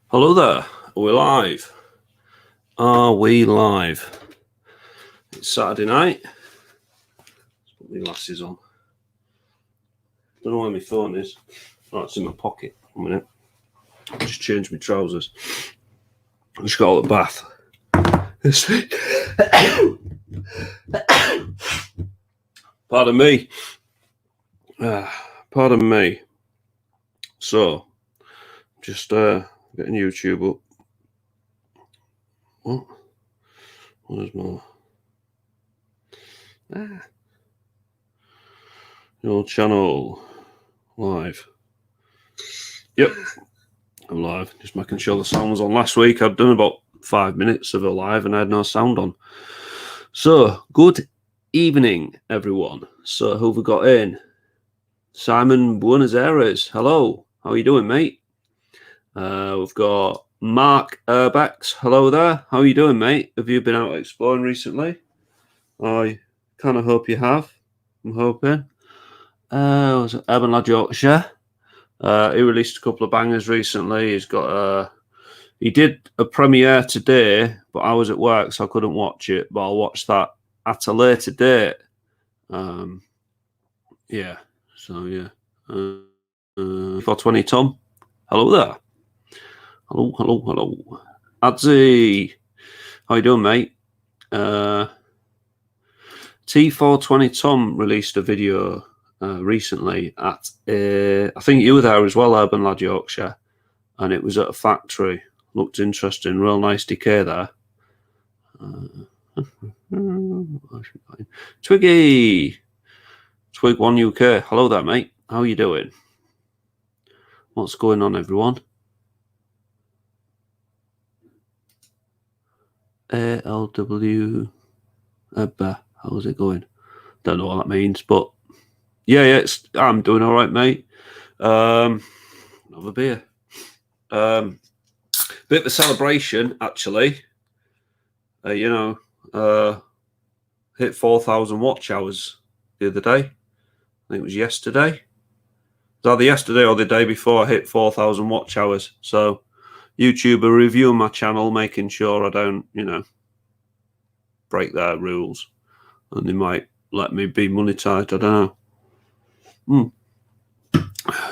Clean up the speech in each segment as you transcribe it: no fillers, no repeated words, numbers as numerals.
Hello there. Are we live? Are we live? It's Saturday night. Let's put my glasses on. Don't know where my phone is. Oh, it's in my pocket. 1 minute. I just changed my trousers. I just got out of the bath. Pardon me. Pardon me. So, just getting YouTube up. What? Where's my... Your channel. Live. Yep. I'm live. Just making sure the sound was on. Last week I'd done about 5 minutes of a live and I had no sound on. So, good evening, everyone. So, who have we got in? Simon Buenos Aires. Hello. How are you doing, mate? We've got Mark Urbex. Hello there. How are you doing, mate? Have you been out exploring recently? I kind of hope you have. I'm hoping. Was it ALW Yorkshire? He released a couple of bangers recently. He's got he did a premiere today, but I was at work, so I couldn't watch it. But I'll watch that at a later date. Yeah. So yeah. 420 Tom. Hello there. Hello. Adzi. How you doing, mate? T420 Tom released a video recently at I think you were there as well, Urban Lad Yorkshire, and it was at a factory. Looked interesting, real nice decay there. Twiggy, Twig1 UK. Hello there, mate. How are you doing? What's going on, everyone? ALW how's it going? Don't know what that means, but yeah, I'm doing all right, mate. Another beer. Bit of a celebration, actually. Hit 4,000 watch hours the other day. I think it was yesterday. It was either yesterday or the day before I hit 4,000 watch hours. So YouTube are reviewing my channel, making sure I don't, break their rules. And they might let me be monetized. I don't know.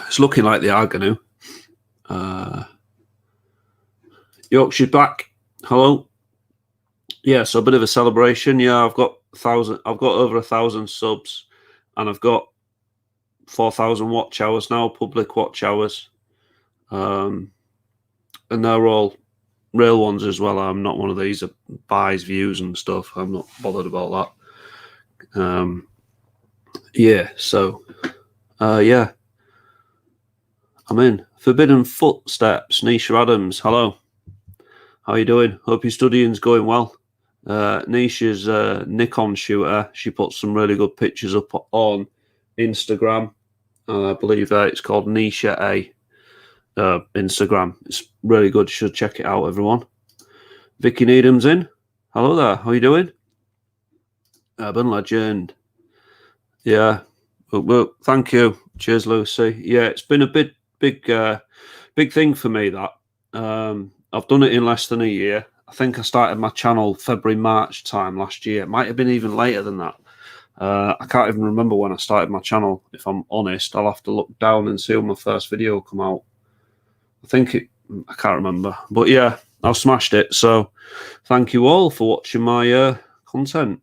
It's looking like they are going to. Yorkshire's back. Hello. Yeah, so a bit of a celebration. Yeah, I've got over 1,000 subs, and I've got 4,000 watch hours now, public watch hours. And they're all real ones as well. I'm not one of these that buys views and stuff. I'm not bothered about that. Yeah, so yeah. I'm in. Forbidden Footsteps, Nisha Adams. Hello. How are you doing? Hope your studying's going well. Nisha's a Nikon shooter. She puts some really good pictures up on Instagram. I believe it's called Nisha A. Instagram. It's really good. You should check it out, everyone. Vicky Needham's in. Hello there. How are you doing? Urban Legend. Yeah. Well, thank you. Cheers, Lucy. Yeah, it's been a big thing for me, that. I've done it in less than a year. I think I started my channel February, March time last year. It might have been even later than that. I can't even remember when I started my channel, if I'm honest. I'll have to look down and see when my first video come out. I can't remember. But yeah, I've smashed it. So thank you all for watching my content.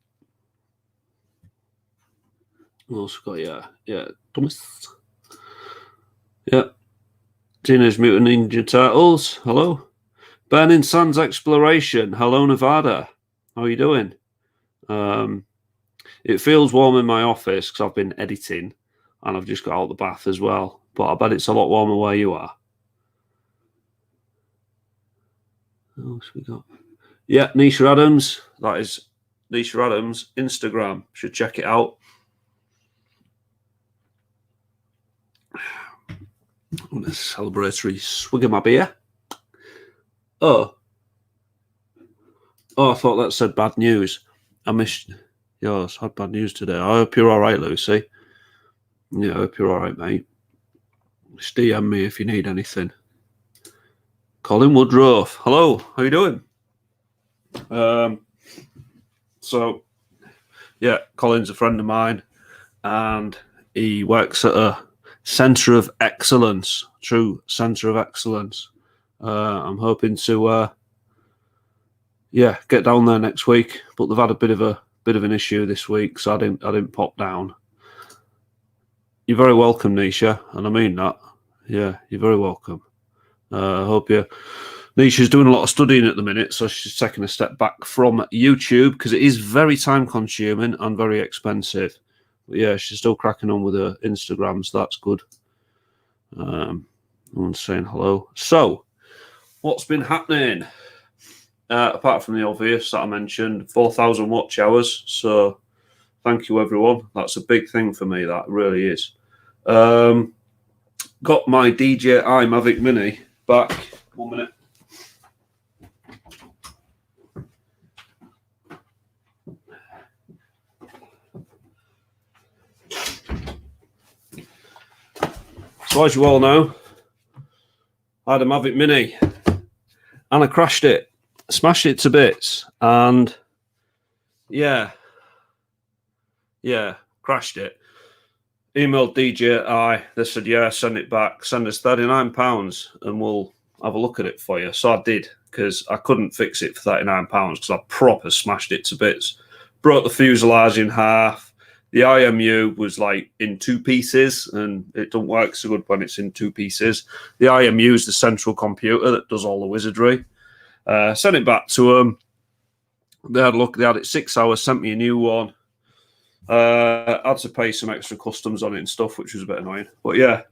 What else we got? Yeah. Thomas. Yeah. Teenage Mutant Ninja Turtles. Hello. Burning Sands Exploration. Hello, Nevada. How are you doing? It feels warm in my office because I've been editing and I've just got out of the bath as well. But I bet it's a lot warmer where you are. What else we got? Yeah, Nisha Adams. That is Nisha Adams. Instagram. Should check it out. On a celebratory swig of my beer. Oh, I thought that said bad news. I missed yours. Had bad news today. I hope you're all right, Lucy. Yeah, I hope you're all right, mate. Just DM me if you need anything. Colin Woodruff. Hello, how you doing? So, yeah, Colin's a friend of mine, and he works at a centre of excellence, true centre of excellence. I'm hoping to, get down there next week, but they've had a bit of an issue this week, so I didn't pop down. You're very welcome, Nisha, and I mean that. Yeah, you're very welcome. I hope you. Nisha's doing a lot of studying at the minute, so she's taking a step back from YouTube because it is very time-consuming and very expensive. But yeah, she's still cracking on with her Instagram, so that's good. No one's saying hello. So, what's been happening? Apart from the obvious that I mentioned, 4,000 watch hours. So, thank you, everyone. That's a big thing for me, that really is. Got my DJI Mavic Mini back. 1 minute. So as you all know, I had a Mavic Mini and I crashed it, smashed it to bits, and crashed it. Emailed DJI, they said, yeah, send it back, send us £39 and we'll have a look at it for you. So I did, because I couldn't fix it for £39 because I proper smashed it to bits. Broke the fuselage in half. The IMU was like in 2 pieces, and it don't work so good when it's in 2 pieces. The IMU is the central computer that does all the wizardry. Sent it back to them. They had a look. They had it 6 hours, sent me a new one. Had to pay some extra customs on it and stuff, which was a bit annoying. But yeah,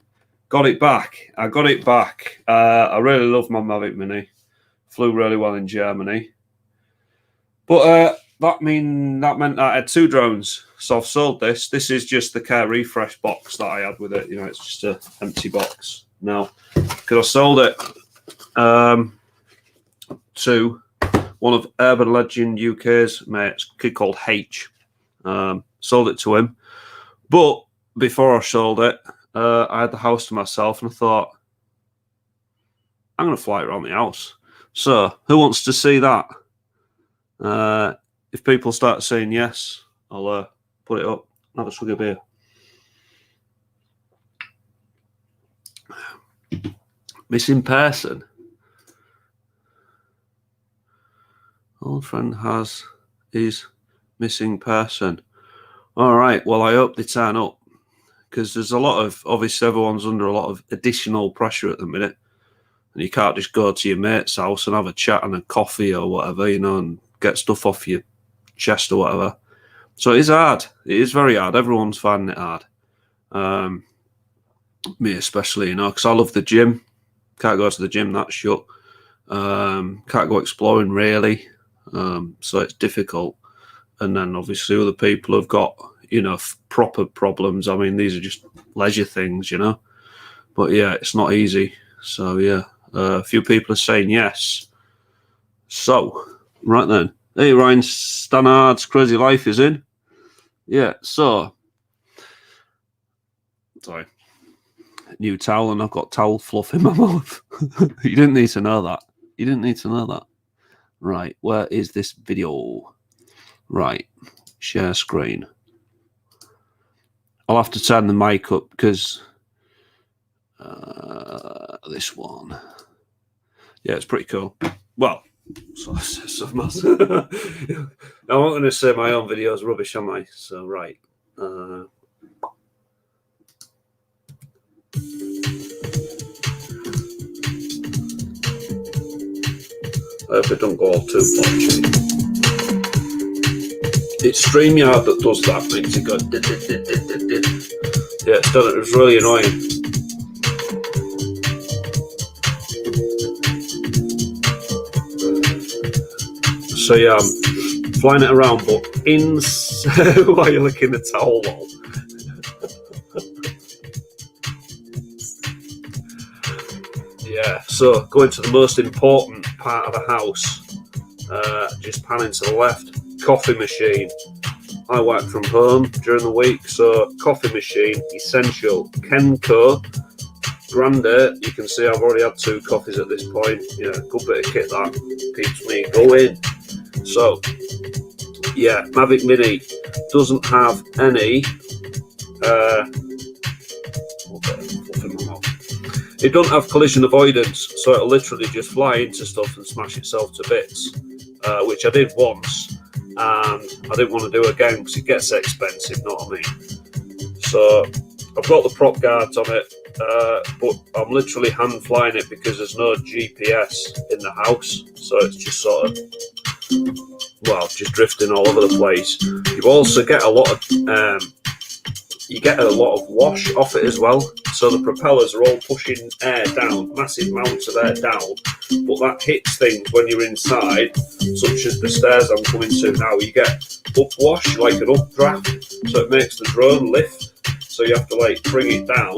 got it back. I got it back. I really love my Mavic Mini. Flew really well in Germany. But that meant I had 2 drones. So I've sold this. This is just the Care Refresh box that I had with it. You know, it's just an empty box now. Because I sold it to one of Urban Legend UK's mates, a kid called H. Sold it to him. But before I sold it, I had the house to myself, and I thought, I'm going to fly it around the house. So who wants to see that? If people start saying yes, I'll put it up. Have a swig of beer. Missing person. Old friend has his missing person. All right. Well, I hope they turn up, because there's a lot of, obviously everyone's under a lot of additional pressure at the minute, and you can't just go to your mate's house and have a chat and a coffee or whatever, you know, and get stuff off your chest or whatever. So it is hard. It is very hard. Everyone's finding it hard. Me especially, you know, because I love the gym. Can't go to the gym, that's shut. Can't go exploring really. So it's difficult. And then obviously other people have got, you know, proper problems. I mean, these are just leisure things, you know. But yeah, it's not easy. So yeah, a few people are saying yes. So, right then. Hey, Ryan Stannard's Crazy Life is in. Yeah, so. Sorry. New towel, and I've got towel fluff in my mouth. You didn't need to know that. You didn't need to know that. Right, where is this video? Right, share screen. I'll have to turn the mic up because this one. Yeah, it's pretty cool. Well, so I'm not going to say my own videos rubbish, am I? So, right. I hope it don't go all too blotchy. It's StreamYard that does that, makes it go. Yeah, it's done it. It was really annoying. So yeah, I'm flying it around, but while you're licking the towel wall. Yeah, so going to the most important part of the house, just panning to the left, coffee machine. I work from home during the week, so coffee machine, essential. Kenco Grande, you can see I've already had 2 coffees at this point. Yeah, good bit of kit that keeps me going. So yeah, Mavic Mini doesn't have any it doesn't have collision avoidance, so it'll literally just fly into stuff and smash itself to bits, which I did once, and I didn't want to do again because it gets expensive, know what I mean? So I've got the prop guards on it, but I'm literally hand flying it because there's no GPS in the house, so it's just sort of, well, just drifting all over the place. You also get a lot of wash off it as well. So the propellers are all pushing air down, massive amounts of air down, but that hits things when you're inside, such as the stairs I'm coming to now. You get upwash, like an updraft, so it makes the drone lift. So you have to like bring it down.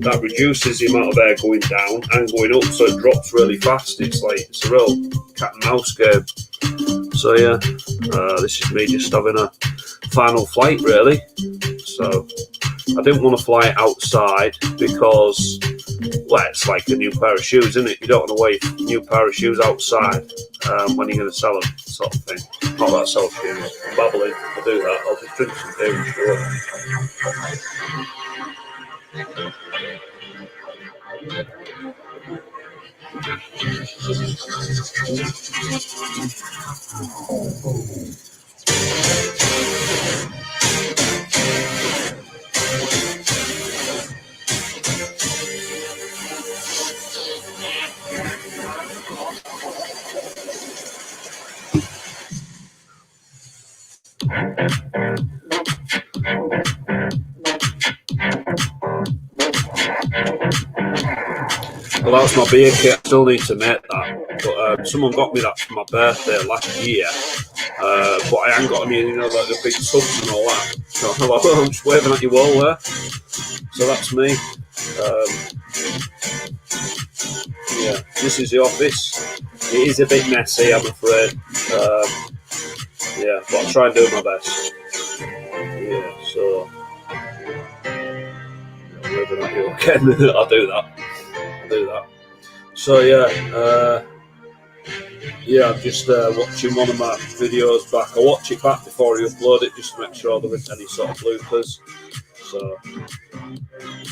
That reduces the amount of air going down and going up, so it drops really fast. It's a real cat and mouse game. So yeah, this is me just having a final flight really. So I didn't want to fly outside because, well, it's like a new pair of shoes, isn't it? You don't want to wear a new pair of shoes outside when you're going to sell them, sort of thing. Not that I sell shoes. I'm babbling. I'll do that. I'll just drink some beer and well, that's my beer kit. I still need to make that. But someone got me that for my birthday last year. But I haven't got any, like the big subs and all that. So I'm just waving at you all there. So that's me. Yeah, this is the office. It is a bit messy, I'm afraid. Yeah, but I'll try and do my best. Yeah, so waving at you again. I'll do that. So yeah, I'm just watching one of my videos back. I watch it back before I upload it just to make sure there isn't any sort of bloopers. So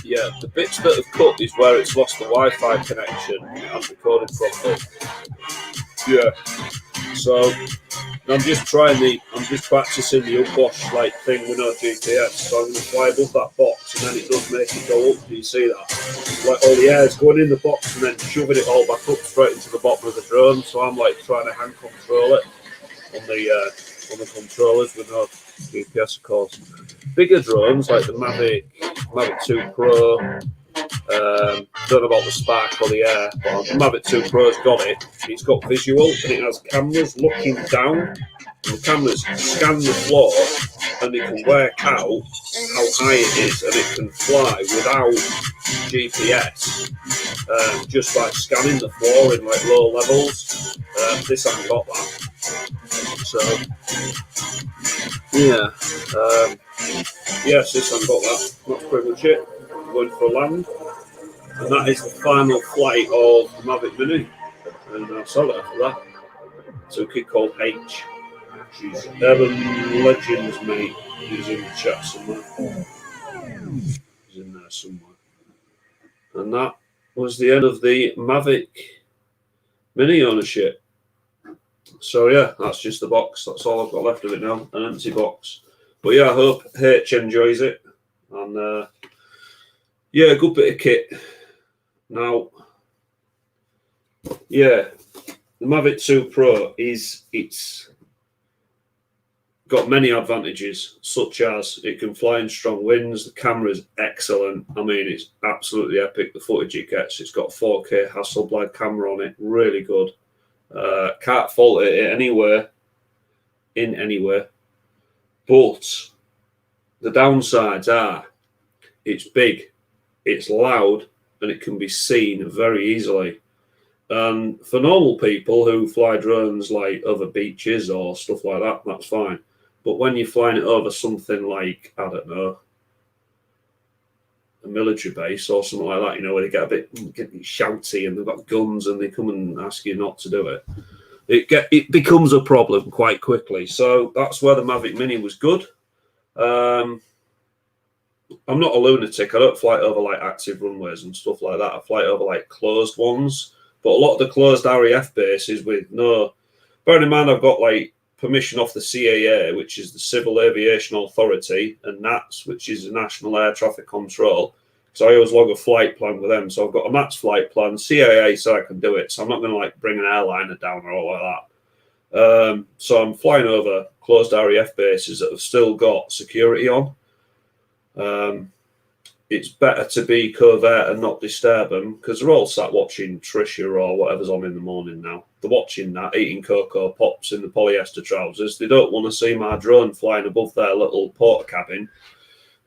yeah, the bits that have cut is where it's lost the Wi-Fi connection and it hasn't recorded properly. Yeah, so I'm just practicing the upwash like thing with no GPS. So I'm going to fly above that box and then it does make it go up. Do you see that? Like all the air is going in the box and then shoving it all back up straight into the bottom of the drone. So I'm like trying to hand control it on the controllers with no GPS, of course. Bigger drones like the Mavic 2 Pro. Don't know about the Spark or the Air, but the Mavic 2 Pro's got it. It's got visual and it has cameras looking down. And the cameras scan the floor and it can work out how high it is and it can fly without GPS, just by scanning the floor in like low levels. This hasn't got that. So yeah, yes, this hasn't got that. That's pretty much it. I'm going for a land. And that is the final flight of the Mavic Mini. And I'll sell it after that. To a kid called H. She's Urban Legends, mate. He's in the chat somewhere. He's in there somewhere. And that was the end of the Mavic Mini ownership. So yeah, that's just the box. That's all I've got left of it now. An empty box. But yeah, I hope H enjoys it. And yeah, good bit of kit. Now, yeah, the Mavic 2 Pro it's got many advantages, such as it can fly in strong winds. The camera is excellent. I mean, it's absolutely epic. The footage it gets, it's got 4K Hasselblad camera on it, really good. Can't fault it anywhere, but the downsides are it's big, it's loud, and it can be seen very easily. And for normal people who fly drones like over beaches or stuff like that, that's fine. But when you're flying it over something like, I don't know, a military base or something like that, you know, where they get a bit shouty and they've got guns and they come and ask you not to do it, it becomes a problem quite quickly. So that's where the Mavic Mini was good. I'm not a lunatic. I don't fly over like active runways and stuff like that. I fly over like closed ones, but a lot of the closed RAF bases with no. Bearing in mind, I've got like permission off the CAA, which is the Civil Aviation Authority, and NATS, which is the National Air Traffic Control. So I always log a flight plan with them. So I've got a NATS flight plan. CAA said I can do it, so I'm not going to like bring an airliner down or all like that. So I'm flying over closed RAF bases that have still got security on. It's better to be covert and not disturb them because they're all sat watching Trisha or whatever's on in the morning now. They're watching that, eating Cocoa Pops in the polyester trousers. They don't want to see my drone flying above their little porter cabin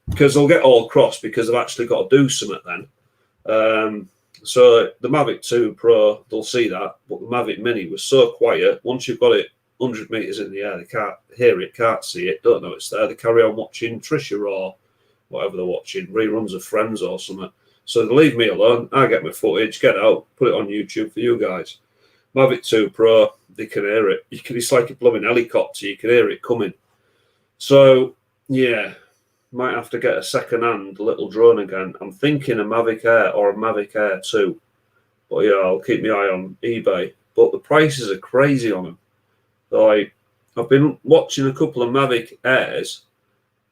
because they'll get all cross because they've actually got to do something then. So the Mavic 2 Pro, they'll see that, but the Mavic Mini was so quiet. Once you've got it 100 meters in the air, they can't hear it, can't see it, don't know it's there. They carry on watching Trisha or whatever they're watching, reruns of Friends or something. So they leave me alone. I get my footage, get out, put it on YouTube for you guys. Mavic 2 Pro, they can hear it. It's like a blooming helicopter. You can hear it coming. So, yeah, might have to get a second-hand little drone again. I'm thinking a Mavic Air or a Mavic Air 2. But, yeah, I'll keep my eye on eBay. But the prices are crazy on them. Like, I've been watching a couple of Mavic Airs,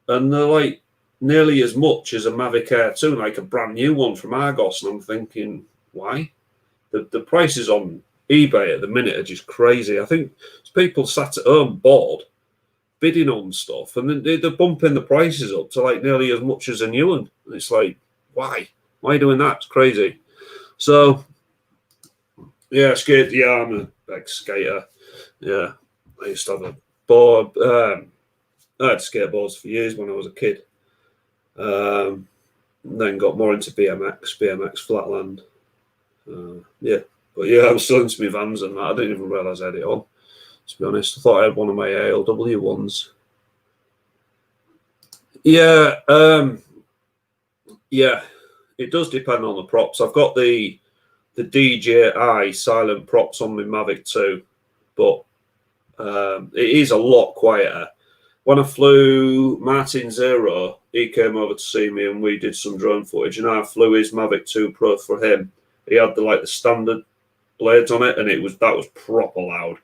and they're like, nearly as much as a Mavic Air 2, like a brand new one from Argos. And I'm thinking, why? The prices on eBay at the minute are just crazy. I think people sat at home bored, bidding on stuff, and then they're bumping the prices up to like nearly as much as a new one. And it's like, why? Why are you doing that? It's crazy. So, yeah, skate. Yeah, I'm a big skater. Yeah, I used to have a board. I had skateboards for years when I was a kid. Then got more into BMX flatland. Yeah, but yeah, I'm still into my Vans and that. I didn't even realise I had it on, to be honest. I thought I had one of my ALW ones. Yeah, yeah, it does depend on the props. I've got the DJI silent props on my Mavic 2, but it is a lot quieter. When I flew Martin Zero, he came over to see me and we did some drone footage, and I flew his Mavic 2 Pro for him. He had the standard blades on it, and that was proper loud.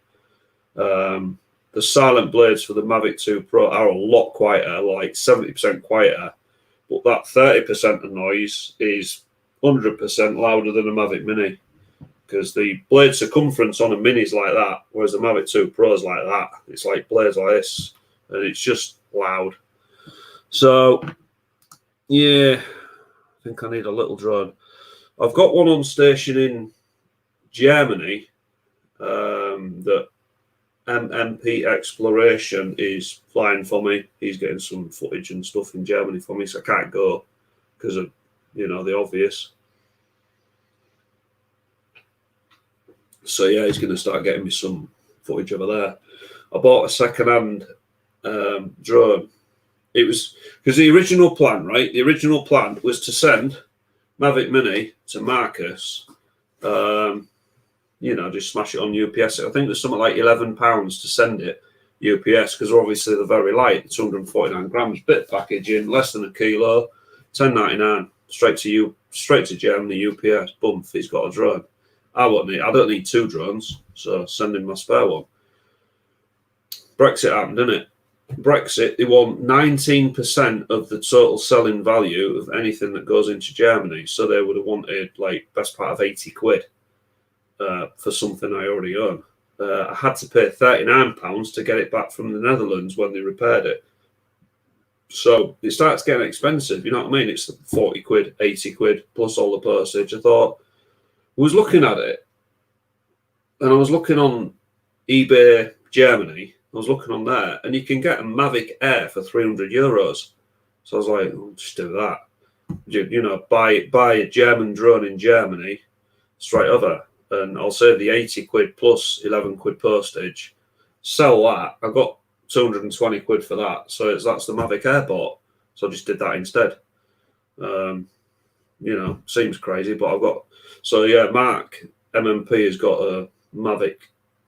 The silent blades for the Mavic 2 Pro are a lot quieter, like 70% quieter, but that 30% of noise is 100% louder than a Mavic Mini because the blade circumference on a Mini is like that, whereas the Mavic 2 Pro is like that. It's like blades like this. And it's just loud. So, yeah, I think I need a little drone. I've got one on station in Germany that ALW Exploration is flying for me. He's getting some footage and stuff in Germany for me, so I can't go because of, the obvious. So, yeah, he's going to start getting me some footage over there. I bought a second-hand drone. It was because the original plan, right? The original plan was to send Mavic Mini to Marcus, just smash it on UPS. I think there's something like £11 to send it UPS because obviously they're very light, 249 grams, bit packaging, less than a kilo, £10.99, straight to Germany UPS. Boom, he's got a drone. I don't need two drones, so send him my spare one. Brexit happened, didn't it? Brexit, they want 19% of the total selling value of anything that goes into Germany. So they would have wanted best part of 80 quid for something I already own. I had to pay £39 to get it back from the Netherlands when they repaired it. So it starts getting expensive, you know what I mean? It's 40 quid, 80 quid, plus all the postage. I was looking at it, and I was looking on eBay Germany. I was looking on there, and you can get a Mavic Air for €300. So I was like, I'll just do that. Buy a German drone in Germany straight over, and I'll save the 80 quid plus 11 quid postage. Sell that. I got 220 quid for that. So that's the Mavic Air bought. So I just did that instead. you know, seems crazy, but I've got. So yeah, Mark MMP has got a Mavic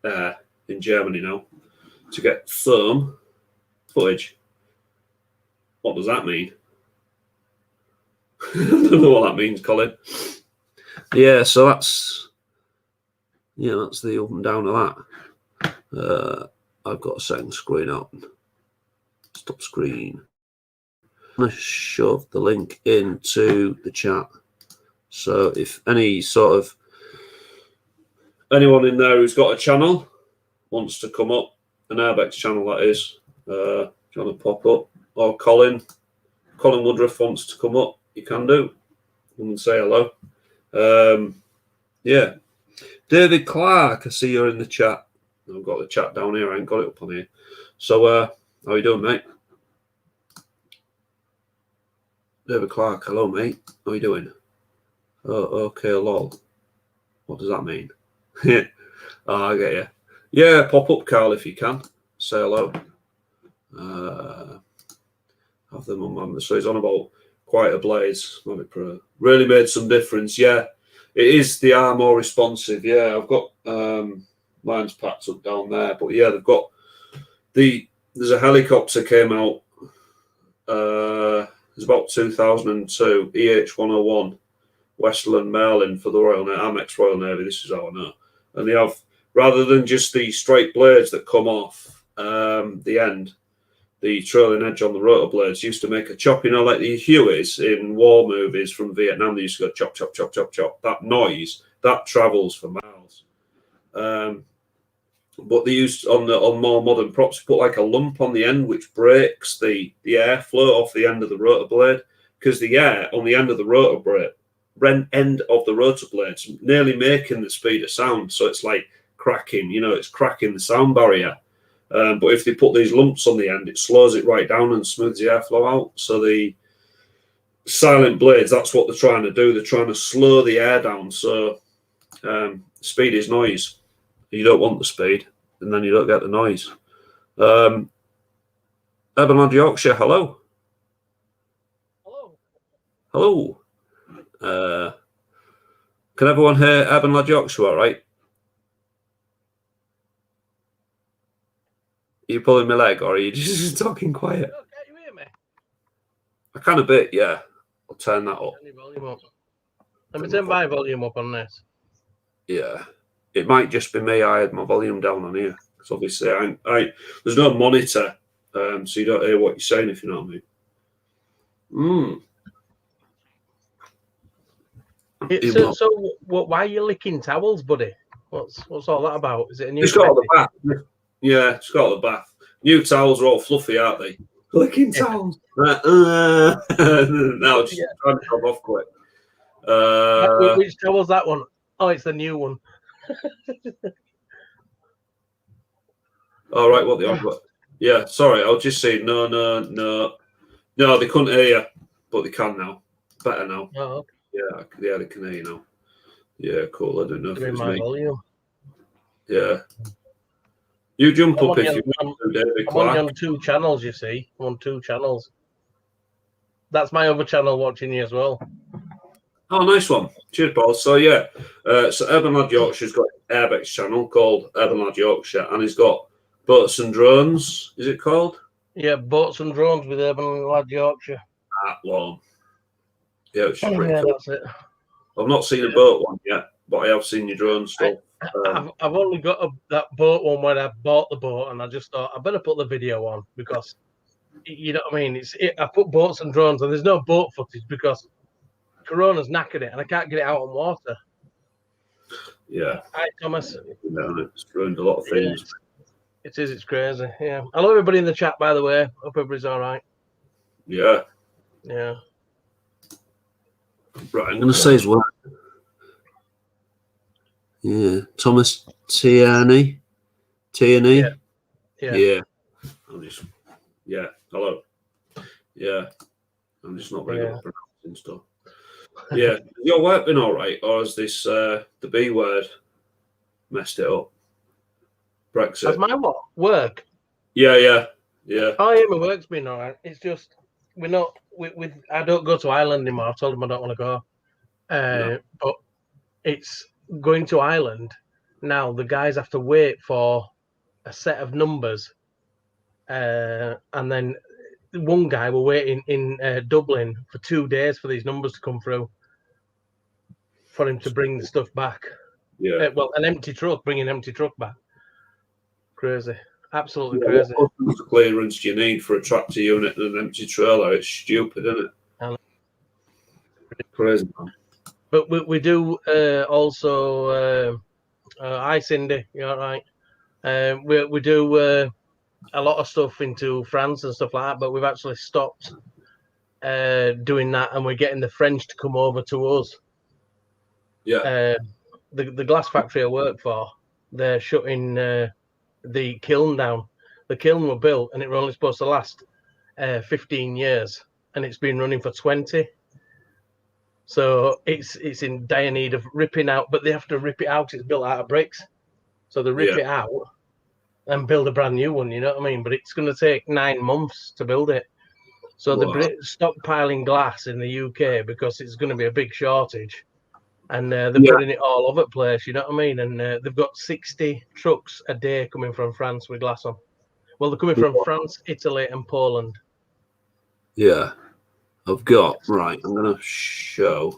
Air in Germany now to get firm footage. What does that mean? I don't know what that means, Colin. Yeah, so that's the up and down of that. I've got a second screen up. Stop screen. I'm going to shove the link into the chat. So if anyone in there who's got a channel wants to come up, an Urbex channel that is, do you want to pop up? Or Colin Woodruff wants to come up, you can do. Come and say hello. Yeah. David Clark, I see you're in the chat. I've got the chat down here. I ain't got it up on here. So, how you doing, mate? David Clark, hello, mate. How you doing? Oh, okay, lol. What does that mean? Oh, I get you. Yeah, pop up, Carl, if you can. Say hello. Have them on man. So he's on about quieter blades. Mavic Pro really made some difference. Yeah, it is. They are more responsive. Yeah, I've got mine's packed up down there, but yeah, they've got there's a helicopter came out. It's about 2002 EH-101 Westland Merlin for the Amex Royal Navy. This is how I know. And they have, rather than just the straight blades that come off the end, the trailing edge on the rotor blades used to make a chop, you know, like the Hueys in war movies from Vietnam. They used to go chop, chop, chop, chop, chop. That noise, that travels for miles. But they used on more modern props put like a lump on the end which breaks the airflow off the end of the rotor blade, because the air on the end of the rotor blades nearly making the speed of sound, so it's like cracking, you know, it's cracking the sound barrier. But if they put these lumps on the end, it slows it right down and smooths the airflow out. So the silent blades, that's what they're trying to do. They're trying to slow the air down. So speed is noise. You don't want the speed, and then you don't get the noise. Urban Lad Yorkshire, hello. Hello. Can everyone hear Urban Lad Yorkshire all right? Are you pulling my leg, or are you just talking quiet? Oh, can't you hear me? I can a bit, yeah. I'll turn that up. Turn your volume up. Let me turn my volume up on this. Yeah. It might just be me. I had my volume down on here. Because obviously, there's no monitor, so you don't hear what you're saying, if you know what I mean. So why are you licking towels, buddy? What's all that about? Is it a new? It's got all the bath. Yeah, it's got all the bath. New towels are all fluffy, aren't they? Licking towels. Now just trying to come off quick. Which towel's that one? Oh, it's the new one. All right, what the other? Yeah, sorry, I'll just say no. They couldn't hear you, but they can now. Better now. Oh, okay. Yeah, they can hear you now. Yeah, cool. I don't know if it was me. Volume. Yeah. You jump up if you want to, David Clark. I'm only on 2 channels, you see. I'm on 2 channels. That's my other channel watching you as well. Oh, nice one. Cheers, Paul. So, yeah. So, Urban Lad Yorkshire's got an Urbex channel called Urban Lad Yorkshire, and he's got Boats and Drones, is it called? Yeah, Boats and Drones with Urban Lad Yorkshire. That one. Yeah, it's pretty cool. That's it. I've not seen a boat one yet, but I have seen your drone stuff. I've only got that boat one where I bought the boat, and I just thought I better put the video on because, you know what I mean? I put Boats and Drones, and there's no boat footage because Corona's knackered it, and I can't get it out on water. Yeah. Hi, Thomas. It's ruined a lot of things. Yeah. It is. It's crazy. Yeah. Hello, everybody in the chat, by the way. Hope everybody's all right. Yeah. Yeah. Right, I'm going to say as well. Yeah, Thomas Tierney. Yeah. Hello. Yeah, I'm just not very good at pronouncing stuff. Yeah, has your work been all right, or has this the B word messed it up? Brexit. Has my what? Work? Yeah. Oh yeah, my work's been all right. It's just we're not. I don't go to Ireland anymore. I told them I don't want to go. but it's going to Ireland now. The guys have to wait for a set of numbers, and then one guy were waiting in Dublin for 2 days for these numbers to come through, for him to bring the stuff back. Yeah. Well, an empty truck, bringing an empty truck back. Crazy. Absolutely Yeah, crazy. what customs clearance do you need for a tractor unit and an empty trailer? It's stupid, isn't it? Crazy, man. But we do also. Hi, Cindy. You all right? We do a lot of stuff into France and stuff like that, but we've actually stopped doing that, and we're getting the French to come over to us. Yeah. The glass factory I work for, they're shutting the kiln down. The kiln were built, and it were only supposed to last 15 years, and it's been running for 20. So it's in dire need of ripping out, but they have to rip it out. It's built out of bricks, so they rip it out and build a brand new one. You know what I mean? But it's going to take 9 months to build it. So they're stockpiling glass in the UK because it's going to be a big shortage, and they're putting it all over the place. You know what I mean? And they've got 60 trucks a day coming from France with glass on. Well, they're coming from France, Italy, and Poland. Yeah. I've got, right, I'm going to show.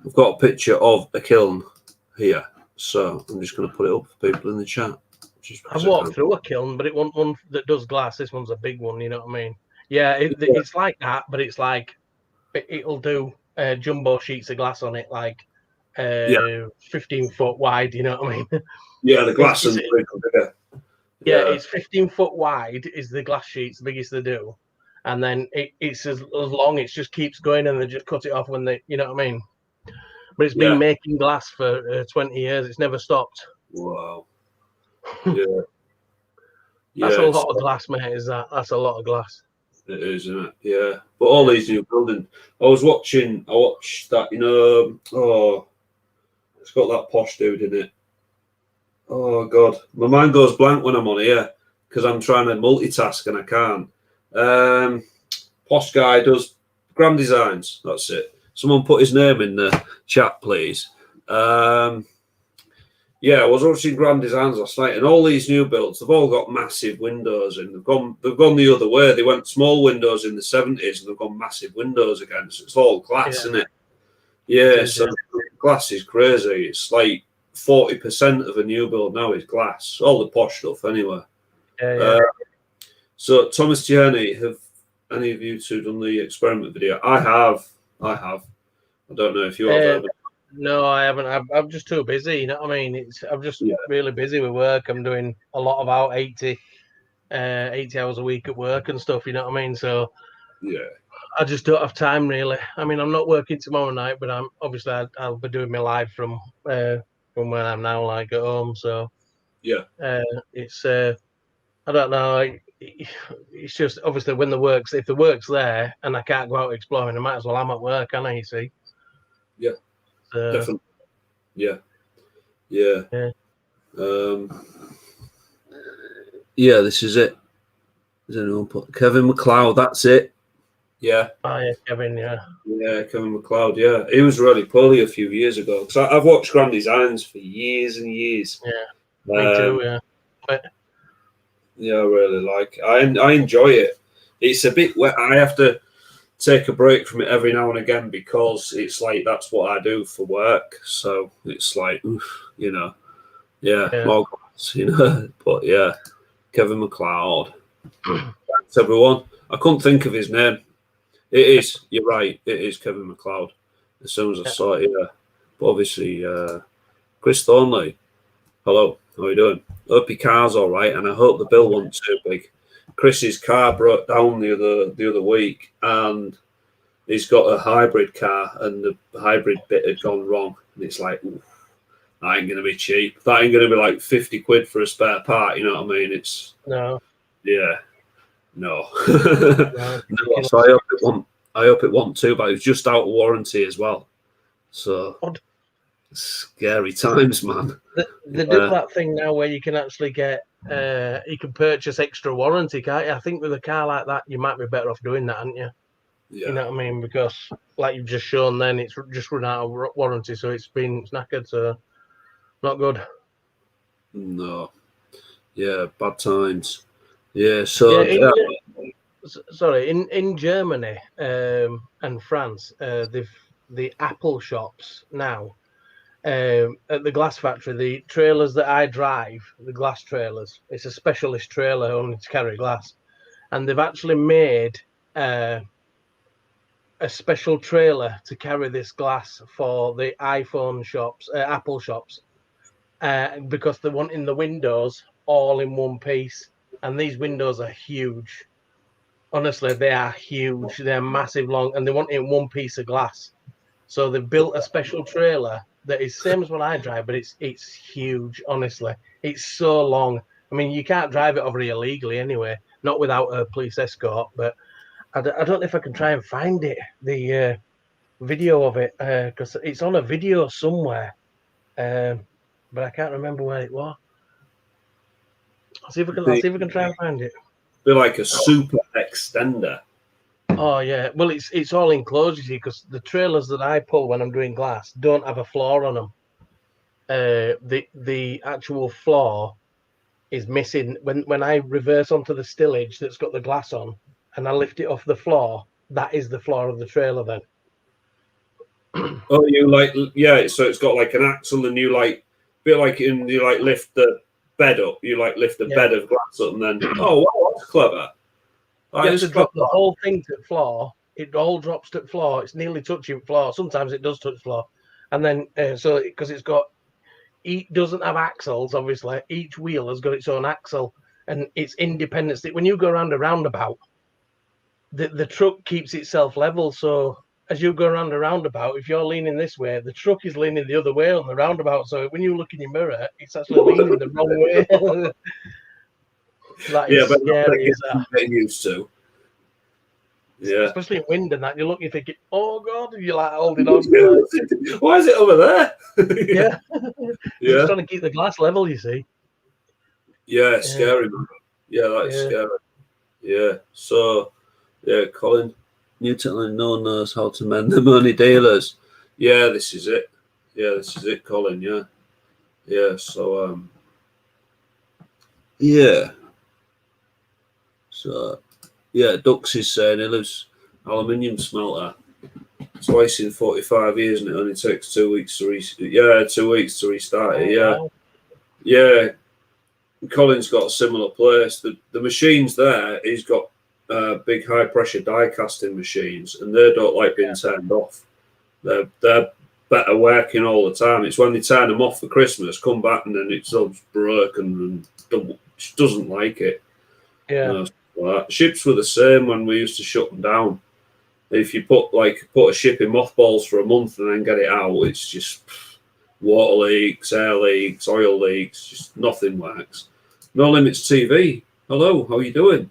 I've got a picture of a kiln here. So I'm just going to put it up for people in the chat. I've walked through a kiln, but it wasn't one that does glass. This one's a big one, you know what I mean? Yeah, it's like that, but it's like it'll do jumbo sheets of glass on it, like 15 foot wide, you know what I mean? Yeah, the glass and bigger. Yeah, it's 15 foot wide is the glass sheets, the biggest they do. And then it's as long, it just keeps going, and they just cut it off when they, you know what I mean? But it's been making glass for 20 years. It's never stopped. Wow. Yeah. That's a lot of glass, mate. That's a lot of glass. It is, isn't it? Yeah. But all these new buildings. I watched that, it's got that posh dude in it. Oh God. My mind goes blank when I'm on here because I'm trying to multitask and I can't. Posh guy does Grand Designs. That's it. Someone put his name in the chat, please. Yeah, I was watching Grand Designs last night, and all these new builds, they've all got massive windows, and they've gone the other way. They went small windows in the 70s, and they've gone massive windows again. So it's all glass, isn't it? Yeah, so glass is crazy. It's like 40% of a new build now is glass. All the posh stuff, anyway. So Thomas Tierney, have any of you two done the experiment video? I have. I don't know if you have. No, I haven't. I'm just too busy. You know what I mean? I'm just really busy with work. I'm doing a lot of out 80 hours a week at work and stuff. You know what I mean? So I just don't have time really. I mean, I'm not working tomorrow night, but I'm obviously I'll be doing my live from where I'm now, like at home. So it's I don't know. It's just obviously when if the work's there and I can't go out exploring, I might as well. I'm at work, can I? You see? Yeah. Definitely. Yeah. This is it. Does anyone put Kevin McLeod? That's it. Yeah. Oh, yeah, Kevin. Yeah. Yeah, Kevin McLeod. Yeah, he was really poorly a few years ago. Because I've watched Grand Designs for years and years. Yeah. Me too. Yeah. Yeah, I really like it. I enjoy it. It's a bit wet. I have to take a break from it every now and again because it's like that's what I do for work. So it's like, more glass, But yeah, Kevin McLeod. Thanks, everyone. I couldn't think of his name. It is. You're right. It is Kevin McLeod. As soon as I saw it, But obviously, Chris Thornley. Hello. How are you doing? Hope your car's all right, and I hope the bill wasn't too big. Chris's car broke down the other week, and he's got a hybrid car, and the hybrid bit had gone wrong, and it's like, oof, that ain't gonna be cheap. That ain't gonna be like 50 quid for a spare part. You know what I mean? It's no. No. So I hope it won't too, but it was just out of warranty as well. So scary times, man. They do that thing now where you can actually get you can purchase extra warranty, can't you? I think with a car like that, you might be better off doing that, aren't you? You know what I mean? Because like you've just shown, then it's just run out of warranty, so it's been knackered. So not good. No. Yeah, bad times. Yeah, so Yeah, sorry, in Germany and France, the Apple shops now at the glass factory, the trailers that I drive, the glass trailers, it's a specialist trailer only to carry glass, and they've actually made a special trailer to carry this glass for the iPhone shops, Apple shops, because they're wanting the windows all in one piece, and these windows are huge. Honestly, they are huge. They're massive, long, and they want it in one piece of glass. So they've built a special trailer that is same as what I drive, but it's huge. Honestly, it's so long. I mean, you can't drive it over here legally anyway, not without a police escort. But I don't know if I can try and find it, the video of it, because it's on a video somewhere, but I can't remember where it was. I'll see if I can try and find it. Be like a super extender. Oh yeah, well it's all enclosed, you see, because the trailers that I pull when I'm doing glass don't have a floor on them. The actual floor is missing. When I reverse onto the stillage that's got the glass on, and I lift it off the floor, that is the floor of the trailer then. Oh, you like, yeah, so it's got like an axle, and you like, bit like you like lift the bed up, you like lift the bed of glass up, and then oh wow, that's clever. You have to drop the whole thing to the floor. It all drops to the floor. It's nearly touching floor. Sometimes it does touch floor, and then so because it doesn't have axles, obviously each wheel has got its own axle, and it's independent. When you go around a roundabout, the truck keeps itself level. So as you go around a roundabout, if you're leaning this way, the truck is leaning the other way on the roundabout. So when you look in your mirror, it's actually leaning the wrong way. That is scary. Getting used to. Yeah, especially in wind and that. You look, you think, oh god, and you're like holding on. Like, why is it over there? Yeah, Just trying to keep the glass level. You see. Yeah, scary, man. Yeah, that's scary. Yeah, so yeah, Colin Newton, no one knows how to mend the money dealers. Yeah, this is it. Yeah, this is it, Colin. Yeah, yeah. So yeah. So yeah, Dux is saying he lives aluminium smelter. Twice in 45 years, and it only takes 2 weeks to restart it. Yeah, yeah. Colin's got a similar place. The machines there, he's got big high pressure die casting machines, and they don't like being turned off. They're better working all the time. It's when they turn them off for Christmas, come back, and then it's all broken and she doesn't like it. Yeah. Ships were the same when we used to shut them down. If you put a ship in mothballs for a month and then get it out, it's just water leaks, air leaks, oil leaks, just nothing works. No Limits TV. Hello, how you doing?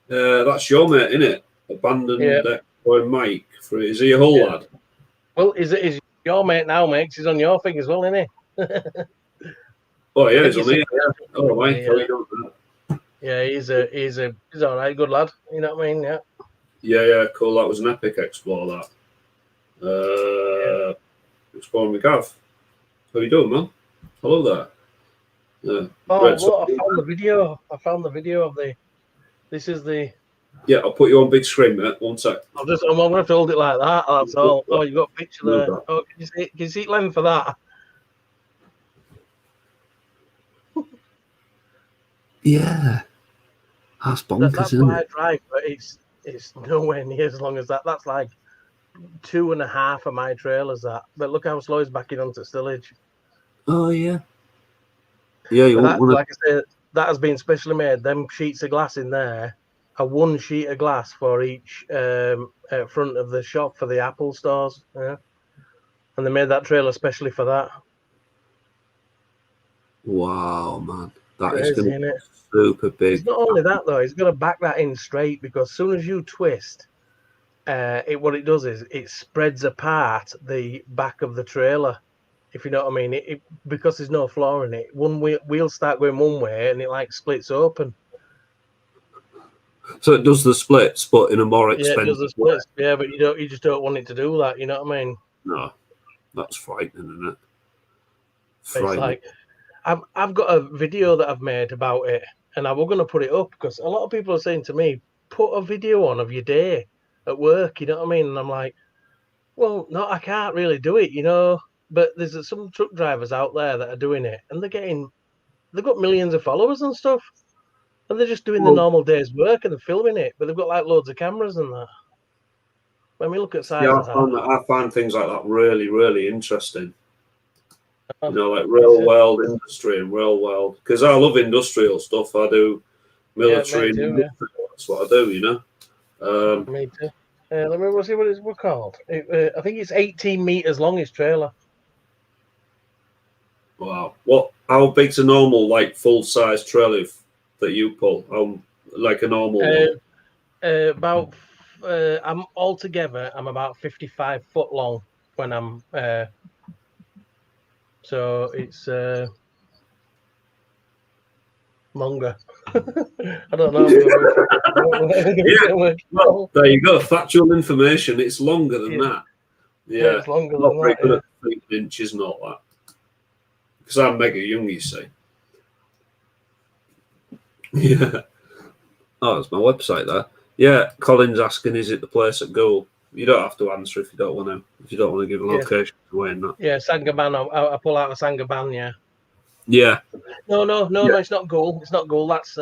That's your mate, isn't it? Abandoned boy Mike. Is he a whole lad? Well, is your mate now, mate? He's on your thing as well, isn't he? Oh yeah, he's on here. Yeah. Oh Mike, how you doing? Yeah, he's all right, good lad. You know what I mean? Yeah. Yeah, cool. That was an epic explore. That. Exploring with Gav. How you doing, man? Hello there. Yeah. Oh, look, I found the video of the. This is the. Yeah, I'll put you on big screen, mate. 1 sec. I'm going to hold it like that. That's all. Oh, you got a picture there. Oh, can you see length for that? Yeah. That's bonkers, that's isn't why it? I drive, but it's nowhere near as long as that. That's like 2.5 of my trailers. That, but look how slow he's backing onto stillage. Oh yeah. Yeah, you won't like I said, that has been specially made. Them sheets of glass in there are 1 sheet of glass for each front of the shop for the Apple stores. Yeah, and they made that trailer specially for that. Wow, man. That is going to be super big. It's not only that, though. He's got to back that in straight, because as soon as you twist, what it does is it spreads apart the back of the trailer, if you know what I mean. Because there's no floor in it. One wheel start going one way, and it like splits open. So it does the splits, but in a more Yeah, it does expensive the way. splits. Yeah, but you just don't want it to do that. You know what I mean? No, that's frightening, isn't it? It's Frightening. like I've got a video that I've made about it, and I was going to put it up because a lot of people are saying to me, put a video on of your day at work. You know what I mean? And I'm like, well, no, I can't really do it, you know. But there's some truck drivers out there that are doing it, and they've got millions of followers and stuff, and they're just doing the Well, normal day's work and they're filming it, but they've got like loads of cameras and that. When we look at size yeah, of that, I find things like that really, really interesting. You know, like it's real world industry and real world, because I love industrial stuff. I do military me and too, industrial. That's what I do, you know. me too. Let me see what it's called. I think it's 18 meters long. His trailer. Wow. How big's a normal, like, full size trailer that you pull? Like a normal one? About I'm altogether. I'm about 55 foot long when I'm. So it's longer. I don't know. I'm going to work it. Well, there you go. Factual information. It's longer than that. Yeah, Yeah. it's longer Not than very that. good at feet and inches and all that. Because I'm mega young, you see. Yeah. Oh, it's my website there. Yeah, Colin's asking, is it the place at Gould? You don't have to answer if you don't want to. If you don't want to give a location away and that. Yeah, Sangaban. I pull out of Sangaban. Yeah. Yeah. No. It's not goal. It's not goal. That's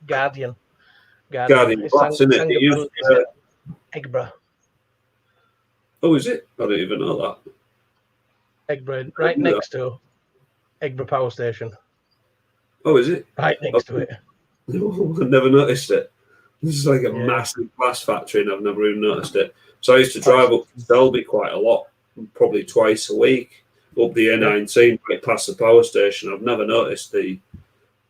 Guardian. Guardian It's Glass, isn't it? Sangaban. Is it Eggborough? Oh, is it? I didn't even know that. Eggborough, right next to Eggborough Power Station. Oh, is it? Right next to it. I've never noticed it. This is like a massive glass factory, and I've never even noticed it. So I used to drive up to Selby quite a lot, probably twice a week, up the A19, right past the power station. I've never noticed the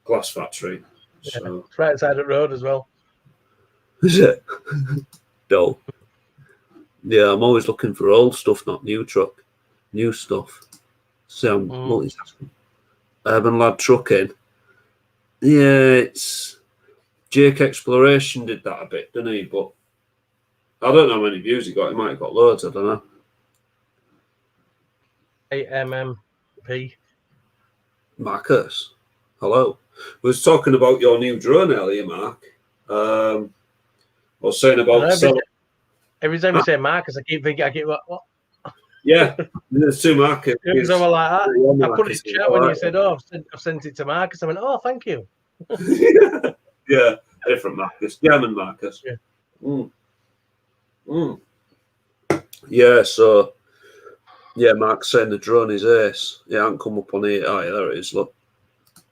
glass factory. So. It's right side of the road as well. Is it? Dull. Yeah, I'm always looking for old stuff, not new stuff. So I'm multitasking. Urban Lad Trucking. Yeah, it's Jake Exploration did that a bit, didn't he? But I don't know how many views he got. He might have got loads. I don't know. AMMP. Marcus, hello. We was talking about your new drone earlier, Mark. I was saying about every time you say Marcus, I keep what? Yeah, there's two Marcus. It was all like that. I put it in chat when you said, "Oh, I've sent it to Marcus." I went, "Oh, thank you." Yeah, different Marcus, German Marcus. Yeah. Yeah, so Mark's saying the drone is ace. Yeah, I haven't come up on here. Oh, yeah, there it is. Look.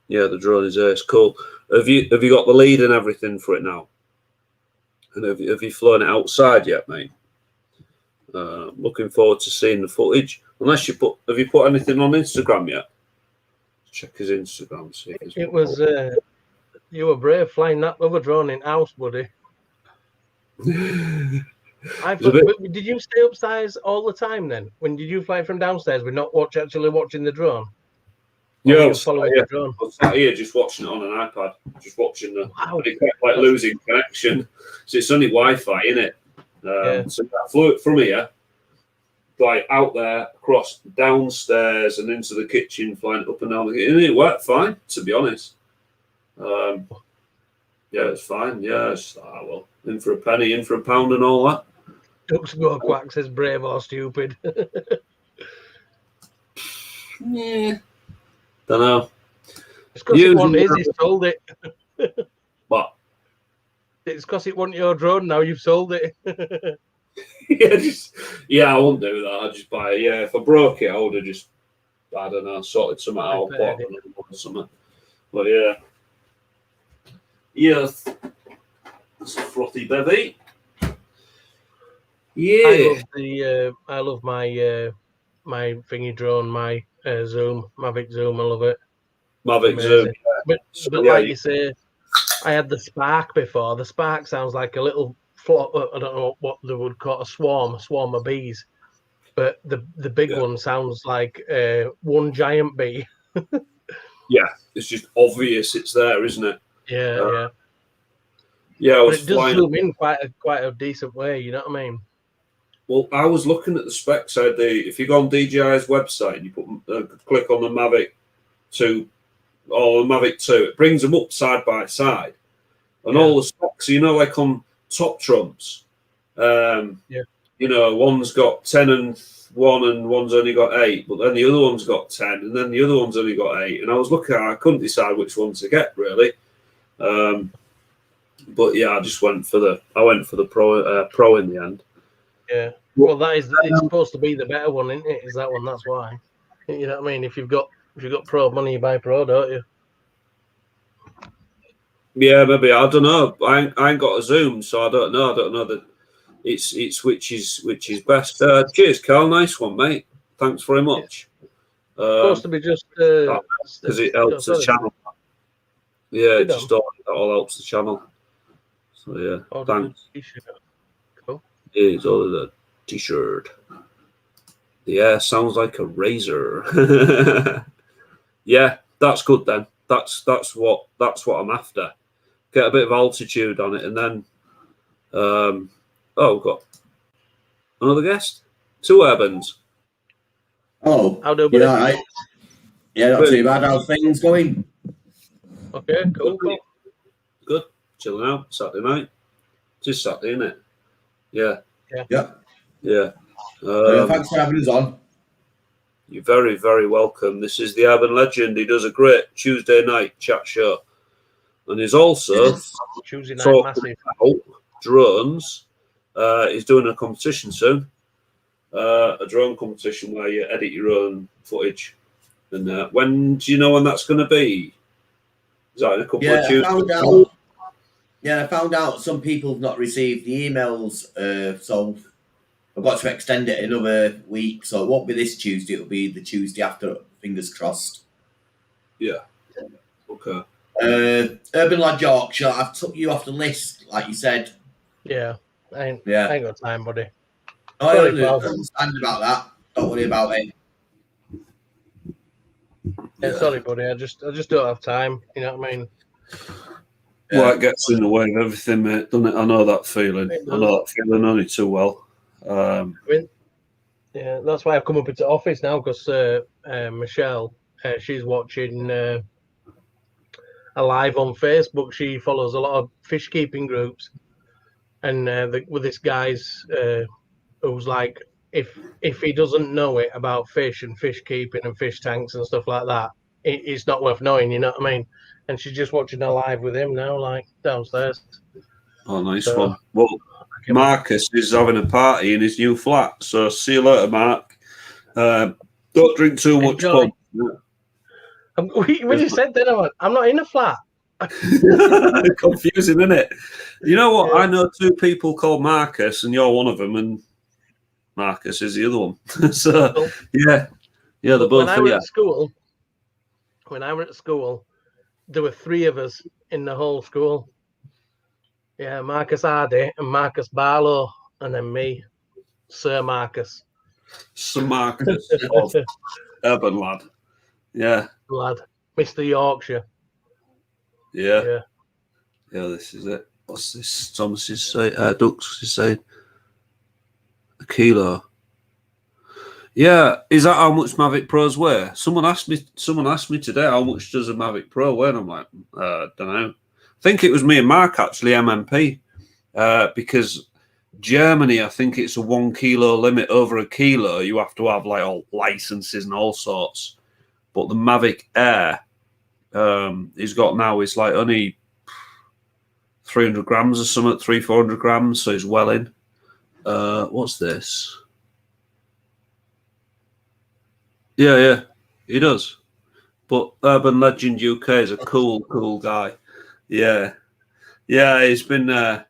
Yeah, the drone is ace. Cool. Have you got the lead and everything for it now? And have you flown it outside yet, mate? Looking forward to seeing the footage. Unless have you put anything on Instagram yet? Check his Instagram. See if it was you were brave flying that other drone in house, buddy. Did you stay upstairs all the time then? When did you fly from downstairs? We're not actually watching the drone. Yeah, I was sat here just watching it on an iPad, just watching the. Wow. It kept like losing connection, so it's only Wi-Fi, isn't it? So I flew it from here, like out there, across downstairs, and into the kitchen, flying up and down the kitchen. And it worked fine, to be honest. Yeah, it's fine. Yeah, well, in for a penny, in for a pound, and all that. Ducks go quack, says brave or stupid. Yeah. Don't know. It's because it wasn't his, he's sold it. What? It's because it wasn't your drone now, you've sold it. I wouldn't do that. I'd just buy it. Yeah, if I broke it, I would have just, I don't know, sorted something out or something. But yeah. Yes. It's a frothy bevy. Yeah. I love my my thingy drone, my Zoom, Mavic Zoom. I love it. Mavic Zoom. But like you say, I had the Spark before. The Spark sounds like a little flock. I don't know what they would call a swarm of bees. But the big one sounds like one giant bee. Yeah, it's just obvious it's there, isn't it? Yeah. Yeah, I But was it does flying. zoom in quite a decent way. You know what I mean? Well, I was looking at the specs. If you go on DJI's website and you click on the Mavic 2 or the Mavic 2, it brings them up side by side, and all the specs. Like on Top Trumps, one's got 10 and 1, and one's only got 8, but then the other one's got 10, and then the other one's only got 8. And I was looking I couldn't decide which one to get really. But yeah, I went for the Pro in the end. Yeah. Well, it's supposed to be the better one, isn't it? Is that one? That's why. You know what I mean? If you've got Pro money, you buy Pro, don't you? Yeah, maybe. I don't know. I ain't got a Zoom, so I don't know. I don't know that it's which is best. Cheers, Carl. Nice one, mate. Thanks very much. It's supposed to be just because it helps the channel. Yeah, it just all helps the channel. So yeah, thanks. Cool. It's all the t-shirt. Yeah, sounds like a razor. Yeah, that's good then. That's what I'm after. Get a bit of altitude on it, and then we've got another guest. 2 Urbans. Oh, How do yeah, not too bad. How's things going? Okay, cool. Good. Chilling out. Saturday night. Just Saturday, isn't it? Yeah. Yeah. Thanks for having us on. You're very, very welcome. This is the Urban Legend. He does a great Tuesday night chat show. And he's also Tuesday night massive about drones. He's doing a competition soon. A drone competition where you edit your own footage. And when do you know when that's going to be? Is that in a couple of Tuesdays? I found out some people have not received the emails, so I've got to extend it another week. So it won't be this Tuesday; it'll be the Tuesday after. Fingers crossed. Yeah. Okay. Urban Lad Yorkshire, I've took you off the list, like you said. Yeah, I ain't got time, buddy. I understand about that. Don't worry about it. Yeah, sorry, buddy. I just don't have time. You know what I mean? Well, it gets in the way of everything, mate, doesn't it? I know that feeling. I know that feeling only too well. Yeah, that's why I've come up into office now, because Michelle, she's watching a live on Facebook. She follows a lot of fish keeping groups, and with this guy's who's like, if he doesn't know it about fish and fish keeping and fish tanks and stuff like that, it's not worth knowing. You know what I mean? And she's just watching a live with him now, like downstairs. Oh, nice one. Well, Marcus is having a party in his new flat, so see you later, Mark. Don't drink too much pub. When you said that, I'm not in a flat. Confusing, isn't it? You know what? Yeah. I know 2 people called Marcus, and you're one of them, and Marcus is the other one. So yeah, they're both. When I were at school, there were 3 of us in the whole school. Yeah, Marcus Hardy and Marcus Barlow, and then me, Sir Marcus. Sir Marcus, Urban Lad. Yeah. Lad, Mr. Yorkshire. Yeah. This is it. What's this? Thomas is saying. Dux is saying a kilo. Yeah, is that how much Mavic Pros weigh? Someone asked me today how much does a Mavic Pro weigh, and I'm like, don't know. I think it was me and Mark actually, MMP, because Germany, I think it's a 1 kilo limit. Over a kilo, you have to have like all licenses and all sorts. But the Mavic Air, he's got now is like only 300 grams or something, 300-400 grams, so he's well in. What's this? Yeah, he does. But Urban Legend UK is a cool guy. Yeah, he's been. Have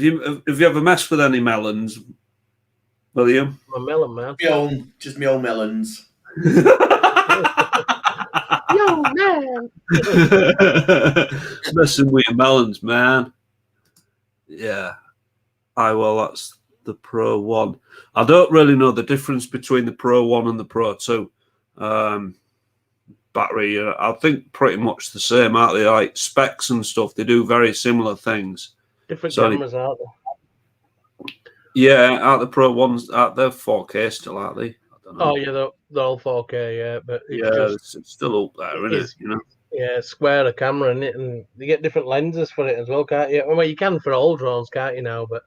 you ever messed with any melons, William? My melon man. Just my own melons. Yo, man. Messing with your melons, man. Yeah. That's the Pro 1. I don't really know the difference between the Pro 1 and the Pro 2. battery. I think pretty much the same, aren't they? Like specs and stuff, they do very similar things. Different So cameras, aren't they? Yeah, aren't the Pro ones? They're 4K still, aren't they? I don't know. Oh yeah, they're all 4K, yeah, but It's still up there, isn't it? You know. Yeah, square a camera in it, and you get different lenses for it as well, can't you? Well, you can for all drones, can't you now? But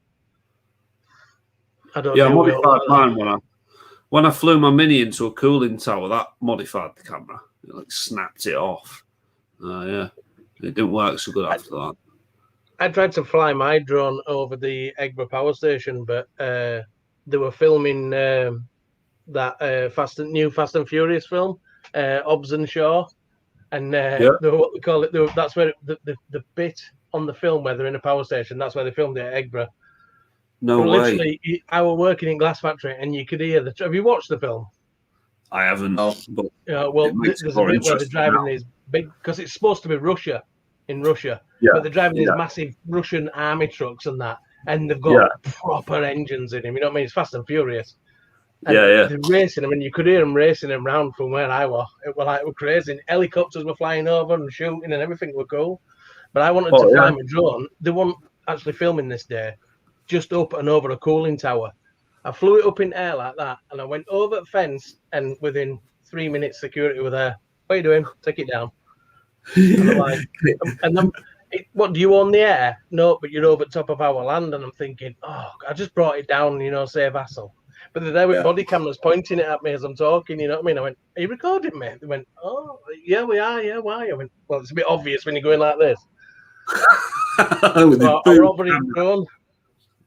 I don't. Yeah, I do it all modified like mine when I flew my Mini into a cooling tower. That modified the camera. It like snapped it off. Yeah, it didn't work so good after that. I tried to fly my drone over the Eggborough power station, but they were filming that new Fast and Furious film, Hobbs and Shaw, and they were what they call it. That's where the bit on the film where they're in a power station. That's where they filmed it at Eggborough. No way. Literally, I was working in Glass Factory, and you could hear the. Have you watched the film? I haven't. No. But well, there's a bit where they're driving these big, because it's supposed to be Russia, but they're driving these massive Russian army trucks and that, and they've got proper engines in them. You know what I mean? It's Fast and Furious. And they're racing them, and you could hear them racing them round from where I was. It was crazy. And helicopters were flying over and shooting, and everything were cool. But I wanted to fly my drone. They weren't actually filming this day, just up and over a cooling tower. I flew it up in air like that, and I went over the fence, and within 3 minutes, security were there. What are you doing? Take it down. And I'm like, and then, what, do you own the air? No, but you're over the top of our land. And I'm thinking, oh, I just brought it down, save hassle. But they're there with body cameras pointing it at me as I'm talking, you know what I mean? I went, are you recording me? They went, oh, yeah, we are, yeah, why? I went, well, it's a bit obvious when you're going like this. So I were over in drone.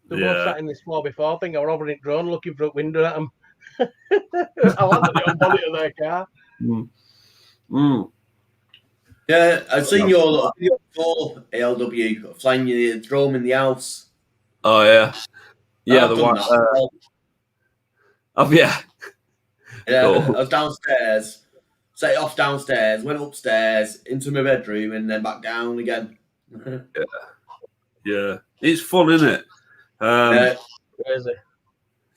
They both sat in this floor before. I think I were over in drone looking for a window at them. I landed it on bonnet of their car. Yeah, I've seen your little video before, ALW, flying your drone in the house. Oh, yeah. Yeah, the one. Yeah. Yeah, Cool. I was downstairs, set it off downstairs, went upstairs, into my bedroom, and then back down again. Yeah. It's fun, isn't it? Crazy.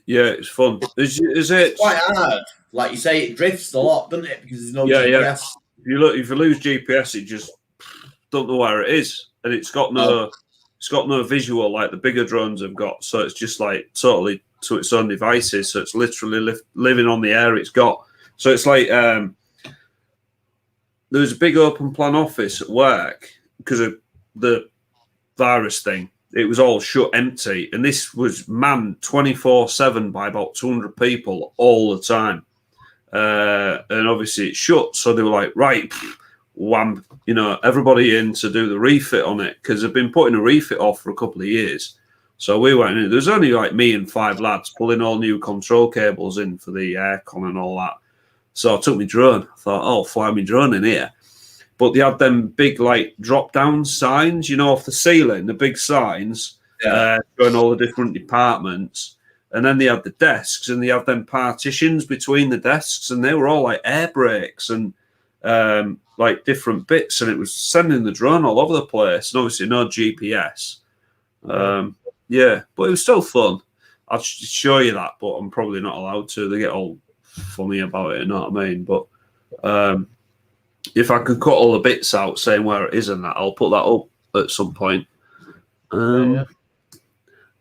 Yeah, it's fun. Is it? It's quite hard. Like you say, it drifts a lot, doesn't it? Because there's no GPS. If you lose GPS, it just don't know where it is, and it's got no visual like the bigger drones have got. So it's just like totally to its own devices. So it's literally living on the air it's got. So it's like there was a big open plan office at work because of the virus thing. It was all shut empty, and this was manned 24/7 by about 200 people all the time. And obviously it's shut, so they were like, right, wham, everybody in to do the refit on it, because they've been putting a refit off for a couple of years. So we went in. There's only like me and 5 lads pulling all new control cables in for the aircon and all that. So I took my drone. I thought, oh, fly my drone in here. But they had them big like drop-down signs, off the ceiling, the big signs, showing all the different departments. And then they had the desks, and they had them partitions between the desks, and they were all like air brakes and like different bits, and it was sending the drone all over the place. And obviously no GPS. Yeah, but it was still fun. I'll show you that, but I'm probably not allowed to. They get all funny about it, you know what I mean? But if I can cut all the bits out saying where it is and that, I'll put that up at some point.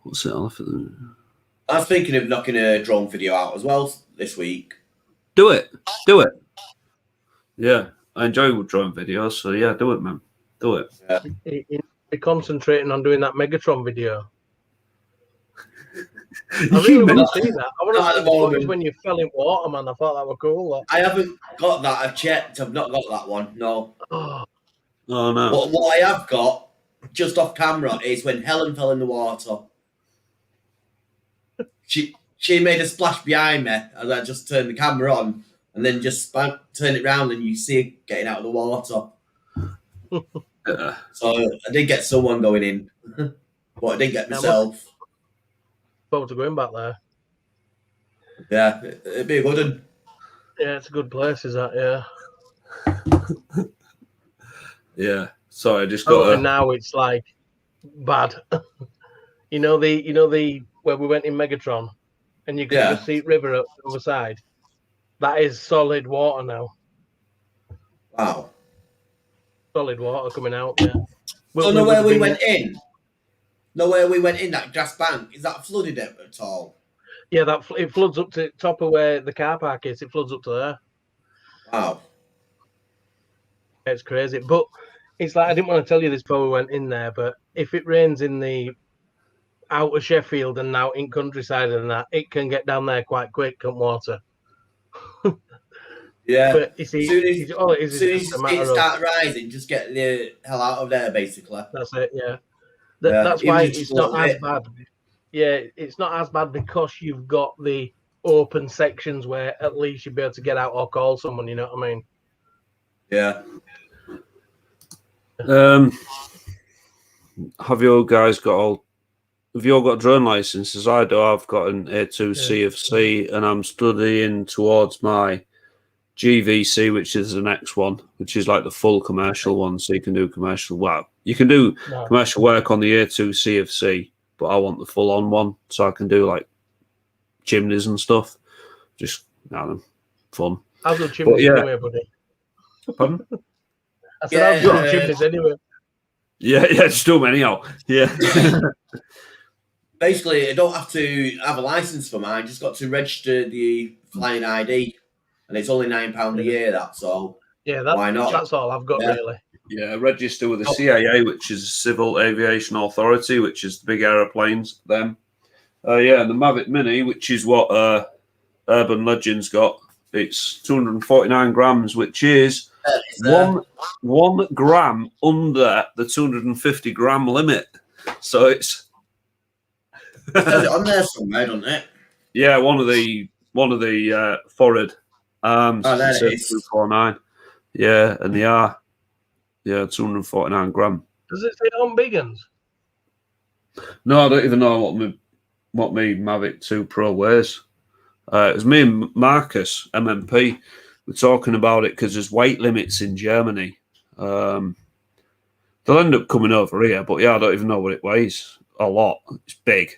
What's it? I was thinking of knocking a drone video out as well this week. Do it. Yeah, I enjoy drone videos, so yeah, do it, man. Do it. Yeah. You're concentrating on doing that Megatron video. I really want to see that. I want to see the footage when you fell in water, man. I thought that was cool. I haven't got that. I've checked. I've not got that one. No. Oh no. But what I have got, just off camera, is when Helen fell in the water. She made a splash behind me as I just turned the camera on, and then just turn it round, and you see her getting out of the water. So I did get someone going in, but I didn't get myself. Forward to going back there. Yeah, it'd be a good one. Yeah, it's a good place, is that? Yeah. Yeah. Sorry, I just got. And now it's like bad. you know the where we went in Megatron, and you can just see river up the other side. That is solid water now. Wow. Solid water coming out. Yeah. So nowhere we went in. Nowhere we went in that grass bank. Is that flooded at all? Yeah, it floods up to top of where the car park is. It floods up to there. Wow. It's crazy, but it's like I didn't want to tell you this before we went in there. But if it rains in the out of Sheffield and out in countryside and that, it can get down there quite quick. Come water. Yeah. But you see, all it is soon just as a matter it starts rising, just get the hell out of there, basically. That's it. Yeah. Yeah, That's even why just it's a not little as bit. bad. Yeah, it's not as bad because you've got the open sections where at least you'll be able to get out or call someone. You know what I mean? Yeah. Have you guys got all? Have you all got drone licenses? I do. I've got an A2 CFC, and I'm studying towards my GVC, which is the next one, which is like the full commercial one. So you can do commercial. Well, you can do commercial work on the A2 CFC, but I want the full on one, so I can do like chimneys and stuff. Just fun. I'll do chimneys anyway, buddy. Pardon? I said I'll do chimneys anyway. Yeah, just do them anyhow. Yeah. Basically, I don't have to have a license for mine. Just got to register the flying ID, and it's only £9 a year. That's all. Yeah, why not? That's all I've got really. Yeah, register with the CIA, which is Civil Aviation Authority, which is the big aeroplanes. Them. Yeah, and the Mavic Mini, which is what Urban Legends got. It's 249 grams, which is 1 gram under the 250 gram limit. So it's it says it on there somewhere, doesn't it? Yeah, one of the forward arms. Oh, there it is. 249. Yeah, and they are 249 gram. Does it say on big uns? No, I don't even know what my Mavic 2 Pro weighs. It was me and Marcus, MMP, we're talking about it because there's weight limits in Germany. They'll end up coming over here, but yeah, I don't even know what it weighs. A lot. It's big.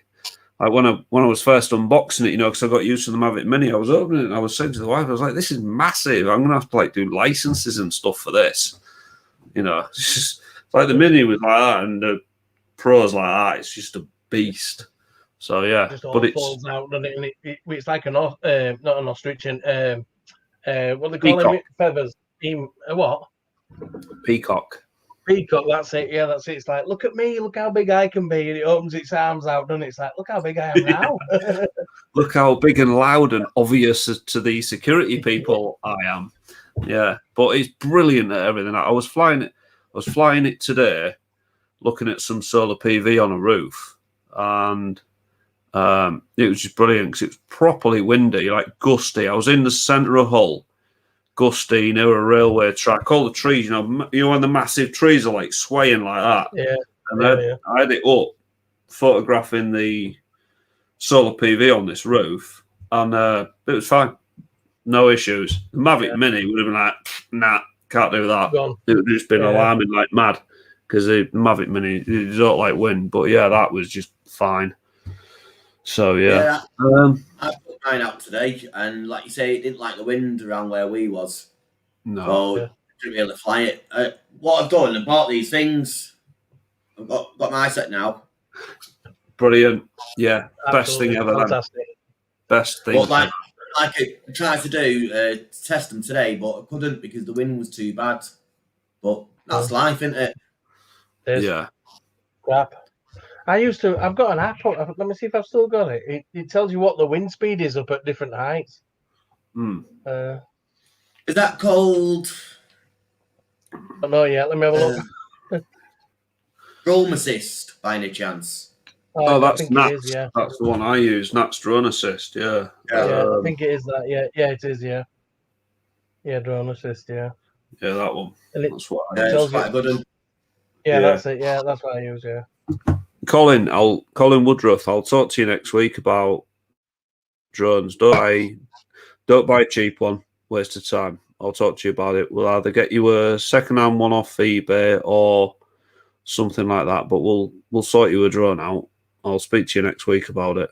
Like when I was first unboxing it, because I got used to the Mavic Mini, I was opening it and I was saying to the wife, I was like, "This is massive. I'm gonna have to do licenses and stuff for this." It's just like the Mini was like that, and the Pro's like that. It's just a beast. So yeah, just all falls out, doesn't it? And it's like not an ostrich, what do they call them? Feathers. What? Peacock. Peacock, that's it. Yeah, that's it. It's like, look at me, look how big I can be. And it opens its arms out, doesn't it? It's like, look how big I am now. Look how big and loud and obvious to the security people I am. Yeah, but it's brilliant at everything. I was flying it today, looking at some solar PV on a roof, and it was just brilliant because it was properly windy, like gusty. I was in the centre of Hull. Gusty near a railway track, all the trees, when the massive trees are like swaying like that. Yeah. And I had it up, photographing the solar PV on this roof, and it was fine. No issues. The Mavic Mini would have been like, nah, can't do that. It would have just been alarming like mad because the Mavic Mini, it don't like wind. But yeah, that was just fine. So yeah. I put mine out today, and like you say, it didn't like the wind around where we was. No. So didn't really fly it. What I've done, I bought these things. I've got my set now. Brilliant. Yeah. Best thing ever. Fantastic. Best thing. But like I tried to do test them today, but I couldn't because the wind was too bad. But that's life, isn't it? Yeah. Crap. I've got an app. Let me see if I've still got it. It tells you what the wind speed is up at different heights. Is that called? I don't know yet. Let me have a look. Drone Assist, by any chance? That's Nat's. That's the one I use. Nat's Drone Assist. Yeah. I think it is that. Yeah, it is. Yeah. Yeah, Drone Assist. Yeah. Yeah, that one. That's what I use. It's quite a good one. Yeah, that's it. Yeah, that's what I use. Yeah. Colin Woodruff, I'll talk to you next week about drones. Don't buy a cheap one, waste of time. I'll talk to you about it. We'll either get you a second-hand one off eBay or something like that, but we'll sort you a drone out. I'll speak to you next week about it.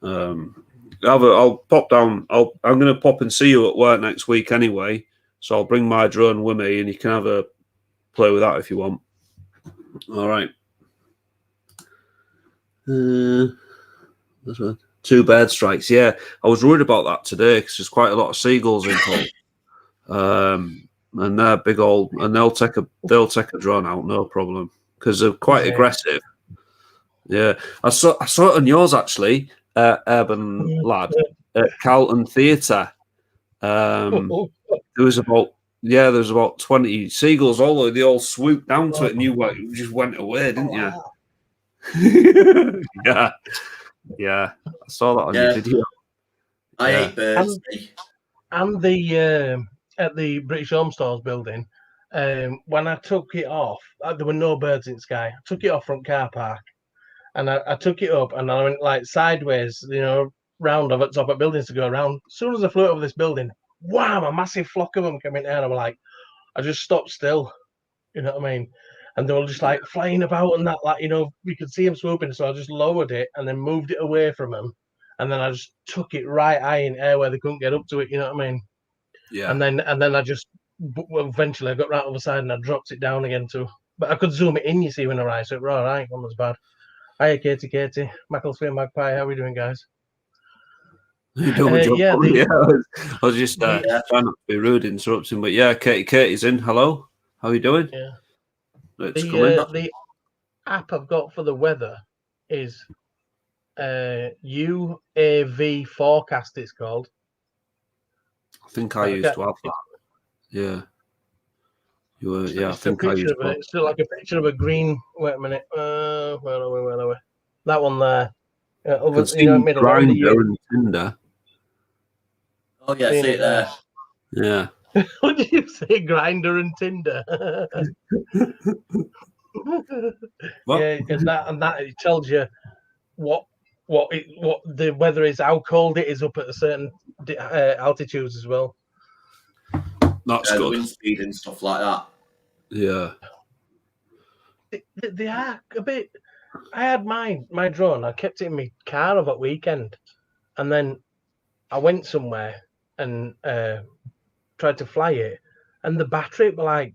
I'll pop down. I'm going to pop and see you at work next week anyway, So I'll bring my drone with me, and you can have a play with that if you want. All right. This one. 2 bird strikes. Yeah, I was worried about that today because there's quite a lot of seagulls in Hull. And they're big old, and they'll take a drone out, no problem, because they're quite aggressive. Yeah, I saw it on yours actually, Urban Lad, at Carlton Theatre. There was about 20 seagulls. They all swooped down to it, and you just went away, didn't you? Yeah. I saw that on your video. I hate birds. And at the British Home Stores building, when I took it off, there were no birds in the sky. I took it off from car park, and I took it up, and I went like sideways, round over the top of buildings to go around. As soon as I flew over this building, wham! A massive flock of them came in there, and I'm like, I just stopped still. You know what I mean? And they were just like flying about and that, we could see them swooping. So I just lowered it and then moved it away from them. And then I just took it right high in air where they couldn't get up to it. You know what I mean? Yeah. And then I just, eventually I got right over the side and I dropped it down again too. But I could zoom it in, you see, when I rise. So it were all right. Not as bad. Hiya, Katie. Macclesfield Magpie. How are we doing, guys? I was just trying not to be rude, interrupting. But yeah, Katie's in. Hello. How are you doing? Yeah. The app I've got for the weather is UAV Forecast, it's called. I think I used to have that. Yeah. I think I used to. It's still like a picture of a green. Wait a minute. Where are we? That one there. Grinder and Tinder. Oh yeah, see it there. Yeah. What did you say? Grinder and Tinder. Yeah, and that it tells you what the weather is, how cold it is up at a certain altitudes as well. That's good. The wind speed and stuff like that. Yeah. They are a bit. I had my drone. I kept it in my car over the weekend, and then I went somewhere and tried to fly it, and the battery were like,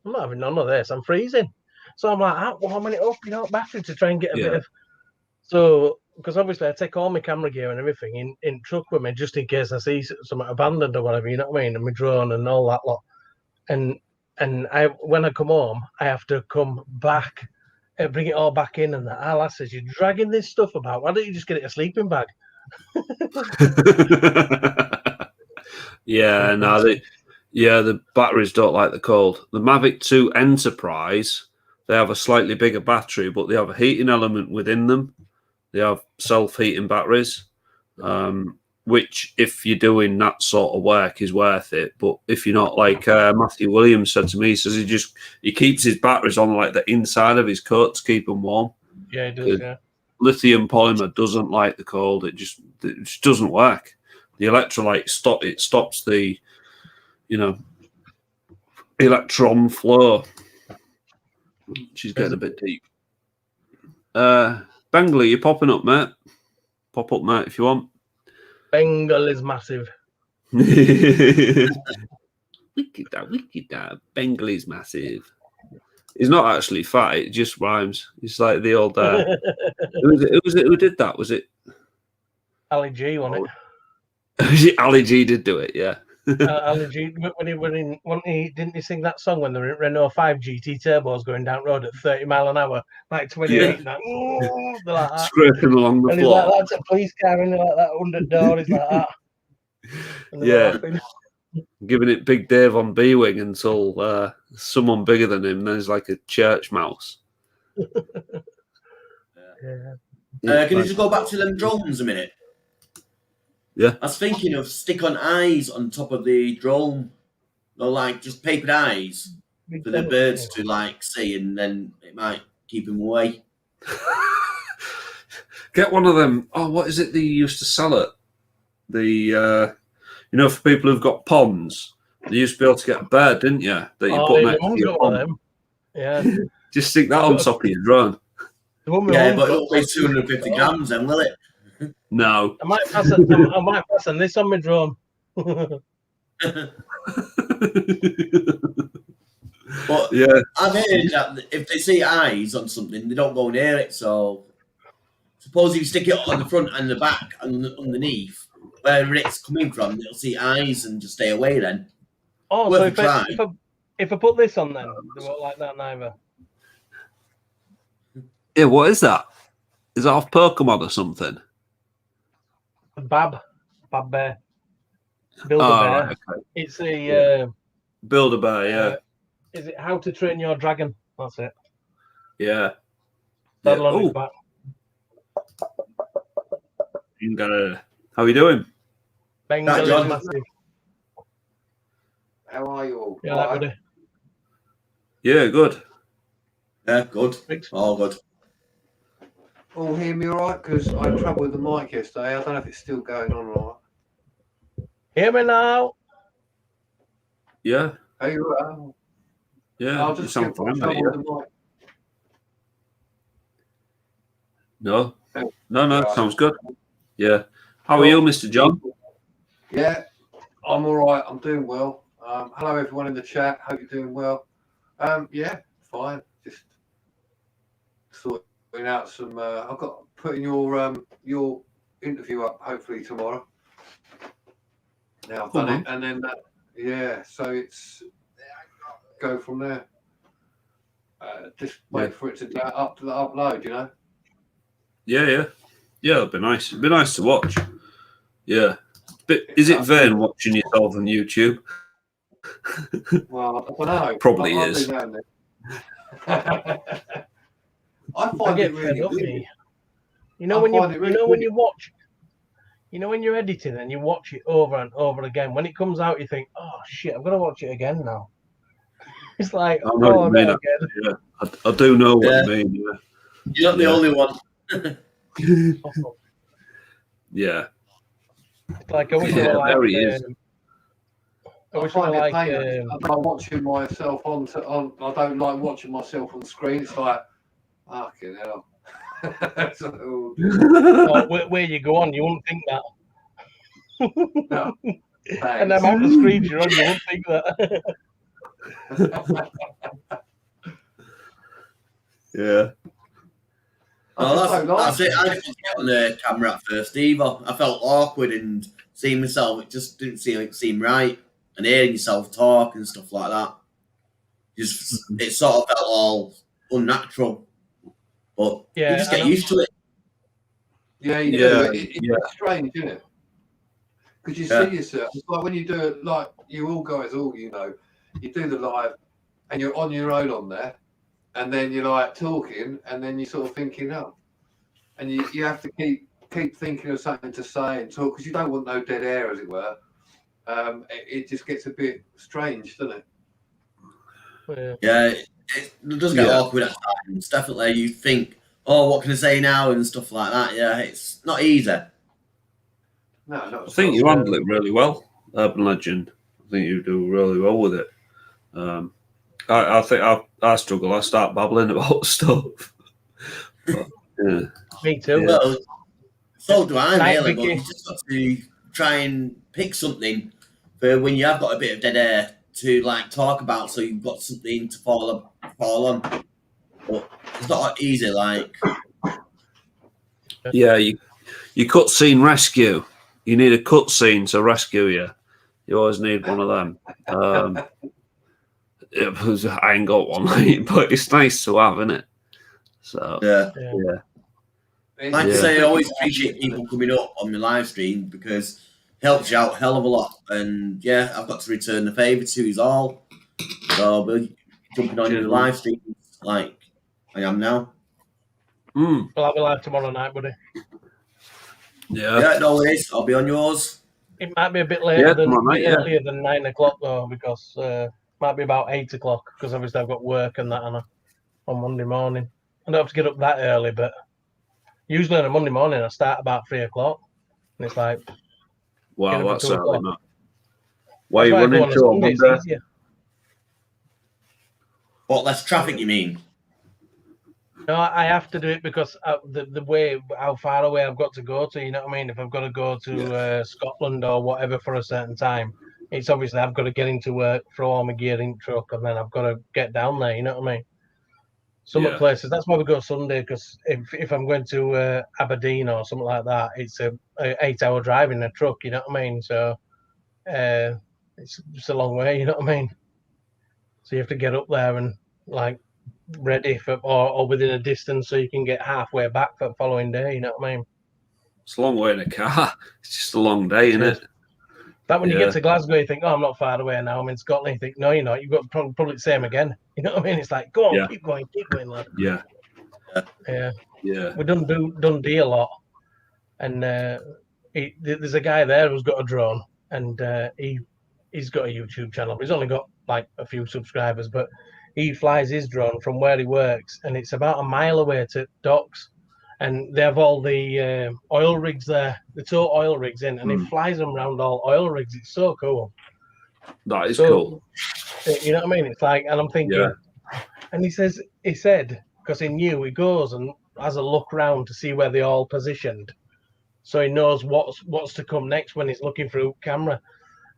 I'm not having none of this. I'm freezing. So I'm like, warming it up, battery to try and get a bit of. So, because obviously I take all my camera gear and everything in truck with me just in case I see something abandoned or whatever, you know what I mean, and my drone and all that lot. And when I come home, I have to come back and bring it all back in. And that lad says, "You're dragging this stuff about. Why don't you just get it a sleeping bag?" Yeah, no, the batteries don't like the cold. The Mavic 2 Enterprise, they have a slightly bigger battery, but they have a heating element within them. They have self-heating batteries, which, if you're doing that sort of work, is worth it. But if you're not, like Matthew Williams said to me, he says he keeps his batteries on like the inside of his coat to keep them warm. Yeah, he does. Yeah. Lithium polymer doesn't like the cold. It just doesn't work. The electrolyte stops the, electron flow. She's getting a bit deep. Bengal, you're popping up, mate. Pop up, mate, if you want. Bengal is massive. Wicked that. Bengal is massive. He's not actually fat, it just rhymes. It's like the old who did that? Was it Ali G, wasn't it? Ali G did do it, yeah. Ali G, when he didn't he sing that song when the Renault 5 GT turbos going down road at 30 mile an hour, like 28, like that. Scraping along the and floor. He's like, that's a police car in like that under door. He's like that. Yeah. Giving it Big Dave on B-Wing until someone bigger than him, then he's like a church mouse. Yeah. Can you just go back to them drones a minute? Yeah. I was thinking of stick-on eyes on top of the drone. Or like just papered eyes for the birds to like see, and then it might keep them away. Get one of them. Oh, what is it they used to sell it? The for people who've got ponds, they used to be able to get a bird, didn't you? That you put next to your pond. Yeah. Just stick that on top of your drone. Yeah, but it'll weigh 250 grams then, will it? No. I might pass on this on my drone. But Yeah. I've heard that if they see eyes on something, they don't go near it. So suppose if you stick it on the front and the back and underneath, where it's coming from, they'll see eyes and just stay away then. Oh, Worth so a try. if I put this on, then they won't like that neither. Yeah, what is that? Is that off Pokemon or something? Bab Bear. Build a Oh, bear. right, okay. It's a Build a bear, yeah. is it How to Train Your Dragon? That's it. Yeah. Saddle on his Oh, back. how are you doing? Bengal is John. massive. How are you all? Yeah, that buddy. Yeah, good. Yeah, good. Thanks. All good. All hear me all right? Because I had trouble with the mic yesterday. I don't know if it's still going on or Hear me now. Yeah, not. Are you? yeah. I'll You just sound get fine, trouble mate, with yeah. the mic. No, Oh, no, right. sounds good. Yeah. How are you, Mr. John? Yeah, I'm all right. I'm doing well. Hello, everyone in the chat. Hope you're doing well. Yeah, fine. Just sorting out some. I've got putting your interview up hopefully tomorrow. Now I've done it, and then yeah, so it's go from there. Just wait for it to go up to the upload, you know. Yeah. It'd be nice. It'd be nice to watch. Yeah. But is it vain watching yourself on YouTube? Well, I don't know. Probably I is. do know that. I I find get it fed really up, weird. me. You know I when find it really when weird. you watch. You know when you're editing and you watch it over and over again. When it comes out, you think, "Oh shit, I'm gonna watch it again now." It's like, I know oh, what you mean. not again. Yeah, I do know what Yeah. you mean. Yeah. You're not the Yeah. only one. Yeah. It's like I wish Yeah, I were there he is. I I wish I find were it like. painful. I don't watching myself on. I don't like watching myself on screen. It's like, fucking hell. So, Oh, where you go on, you wouldn't think that. no, And the amount of screens you're on, you wouldn't think that. Yeah. That's it. I didn't want to get on the camera at first either. I felt awkward and seeing myself, it just didn't seem right. And hearing yourself talk and stuff like that. It sort of felt all unnatural. But Yeah, you just I get know. used to it. Yeah, you Yeah, do. It's strange, isn't it? Because you see yourself. It's like when you do it, like you all guys, you know, you do the live and you're on your own on there, and then you're like talking, and then you're sort of thinking, oh, and you have to keep thinking of something to say and talk because you don't want no dead air, as it were. It just gets a bit strange, doesn't it? Yeah. It does get awkward at times. Definitely, you think, oh, what can I say now and stuff like that. Yeah, it's not easy. No, not I think you handle it really well, Urban Legend. I think you do really well with it. I think I struggle. I start babbling about stuff. But, yeah. Me too. Yeah. Well, so do I, Night really. But Vicky. you just got to try and pick something for when you have got a bit of dead air to like talk about, so you've got something to fall on. But it's not easy. Like, Yeah, you cutscene rescue. You need a cutscene to rescue you. You always need one of them. I ain't got one, but it's nice to have, isn't it? So yeah. Like I Yeah. say, I always appreciate people coming up on my live stream because it helps you out a hell of a lot. And yeah, I've got to return the favour to you all. So I'll be jumping on your live streams like I am now. We'll have a live tomorrow night, buddy. Yeah, no worries. I'll be on yours. It might be a bit later tomorrow night, earlier than 9 o'clock though, because might be about 8 o'clock because obviously I've got work and that on Monday morning. I don't have to get up that early, but usually on a Monday morning I start about 3 o'clock, and it's like, wow, that's 2 early. o'clock. No. Why are you That's why I go running on a to on Sunday, it's Monday? easier. What, less traffic, you mean? No, I have to do it because the way how far away I've got to go to. You know what I mean? If I've got to go to Scotland or whatever for a certain time, it's obviously I've got to get into work, throw all my gear in the truck, and then I've got to get down there. You know what I mean? Some Yeah. places, that's why we go Sunday, because if I'm going to Aberdeen or something like that, it's a 8-hour drive in a truck. You know what I mean? So it's just a long way. You know what I mean? So you have to get up there and like ready for, or within a distance, so you can get halfway back for the following day. You know what I mean? It's a long way in a car. It's just a long day, isn't it? But when you Yeah. get to Glasgow, you think, oh, I'm not far away now. I'm in Scotland. You think, no, you're not. You've got probably the same again. You know what I mean? It's like, go on, Yeah. keep going, lad. Yeah. Yeah. Yeah. We done Dundee a lot, and there's a guy there who's got a drone, and he's got a YouTube channel. He's only got like a few subscribers, but he flies his drone from where he works, and it's about a mile away to docks, and they have all the oil rigs there. They tow oil rigs in, and he flies them around all oil rigs. It's so cool. That is cool. You know what I mean? It's like, and I'm thinking, and he said, because he knew, he goes and has a look round to see where they're all positioned, so he knows what's to come next when he's looking through camera.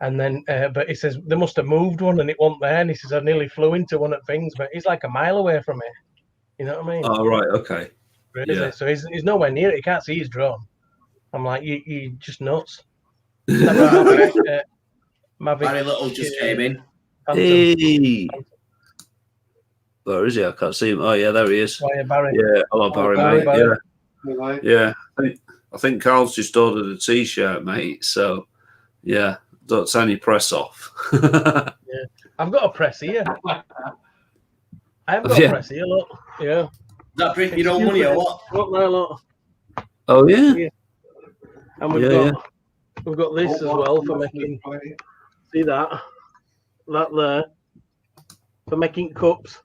And then, but he says they must have moved one and it wasn't there. And he says I nearly flew into one of the things, but he's like a mile away from it. You know what I mean? Oh, right. Okay. Yeah. So he's nowhere near it. He can't see his drone. I'm like, you just nuts. That Mavic, Barry Little just came in. Phantom. Hey. Where is he? I can't see him. Oh, yeah, there he is. Oh, yeah, Barry. Yeah. Hello, Barry, mate. Barry. Yeah. I think Carl's just ordered a T-shirt, mate. So, yeah, don't sign your press off. Yeah. I've got a press here. I have got a press here, look. Yeah. Is that print your own money or what? Look there, look. Oh, yeah? And we've got this as well for making, see that there, for making cups.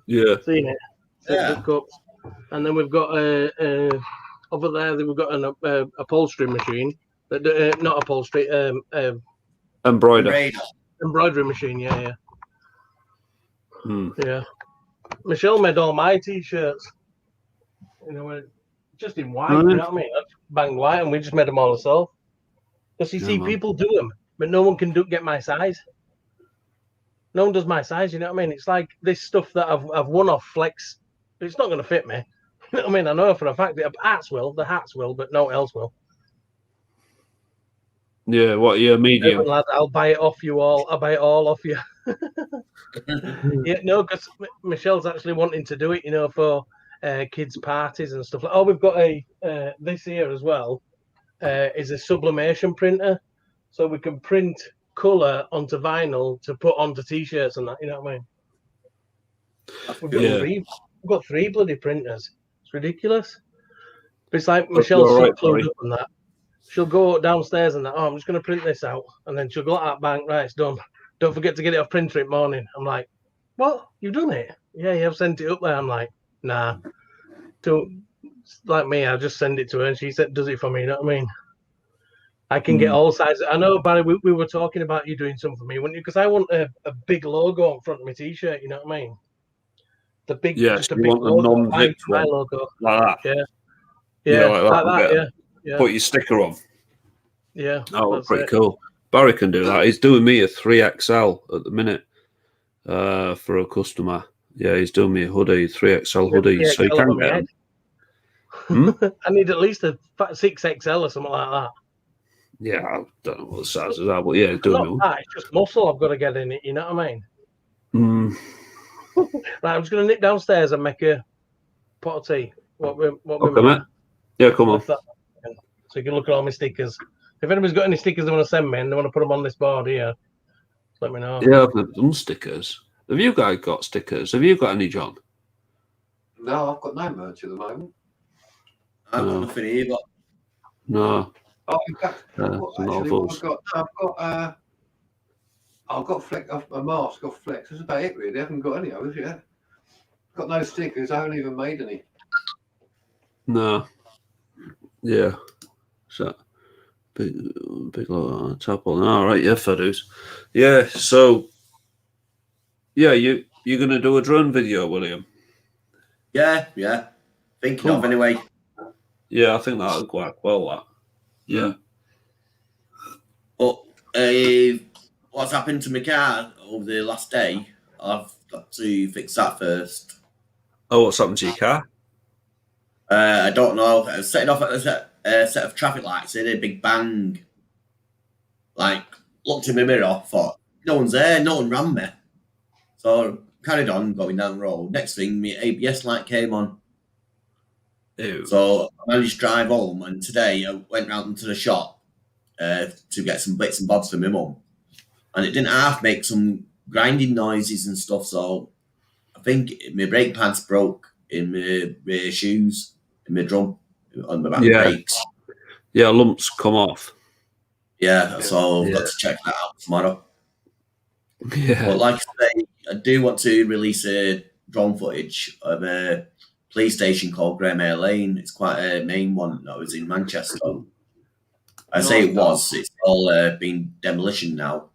Yeah. Seen it? Yeah. Cups. And then we've got over there, we've got an upholstery machine. Not upholstery, embroidery machine, yeah. Yeah. Michelle made all my t-shirts. You know, just in white, you know what I mean? Bang white, and we just made them all ourselves. Because you see, people do them, but no one can get my size. No one does my size, you know what I mean? It's like this stuff that I've won off Flex. It's not going to fit me. You know what I mean? I know for a fact that the hats will, but no one else will. Yeah, what, you're medium? Lad, I'll buy it off you all. I'll buy it all off you. Yeah, no, because Michelle's actually wanting to do it, you know, for kids' parties and stuff. Oh, we've got this here as well. Is a sublimation printer, so we can print colour onto vinyl to put onto t-shirts and that. You know what I mean? We've got three bloody printers. It's ridiculous. But it's like Michelle's so clued up on that. She'll go downstairs and that. Oh, I'm just going to print this out, and then she'll go at that bank. Right, it's done. Don't forget to get it off printer in the morning. I'm like, what? You've done it? Yeah, I've sent it up there. I'm like, nah. So, like me, I just send it to her, and she does it for me. You know what I mean? I can get all sizes. I know, Barry, we were talking about you doing something for me, wouldn't you? Because I want a big logo on front of my t-shirt. You know what I mean? The big, just a big logo, my logo, like that. Yeah, like that. Yeah. Put your sticker on. Yeah. Oh, pretty cool. Barry can do that. He's doing me a 3XL at the minute for a customer. Yeah, he's doing me a hoodie, 3XL hoodie. So you can get them. I need at least a 6XL or something like that. Yeah, I don't know what the size is that, but yeah, doing me one. It's just muscle I've got to get in it, you know what I mean? Right, I'm just going to nip downstairs and make a pot of tea. Yeah, come on. So you can look at all my stickers. If anybody's got any stickers they want to send me and they want to put them on this board here, let me know. Yeah, I've never done stickers. Have you guys got stickers? Have you got any, John? No, I've got no merch at the moment. I've got nothing either. No. Oh, in fact, I've got Flex, a mask off Flex. That's about it, really. I haven't got any others yet. Got no stickers. I haven't even made any. No. Yeah. So big top on. All right, yeah, fair dues. Yeah. So yeah, you're gonna do a drone video, William? Yeah. Thinking of anyway. Yeah, I think that'll go quite well. That. Yeah. But what's happened to my car over the last day. I've got to fix that first. Oh, what's happened to your car? I don't know. I was setting off at a set of traffic lights. It did a big bang. Like, looked in my mirror, thought, no one's there, no one ran me. So carried on going down the road. Next thing, my ABS light came on. Ew. So I managed to drive home, and today I went round into the shop to get some bits and bobs for my mum. And it didn't half make some grinding noises and stuff, so I think my brake pads broke in my rear shoes, in my drum, on my back brakes. Yeah, lumps come off. Yeah, so I've got to check that out tomorrow. Yeah. But like I say, I do want to release a drone footage of a police station called Graham Lane. It's quite a main one that was in Manchester. I say it was. It's all been demolition now.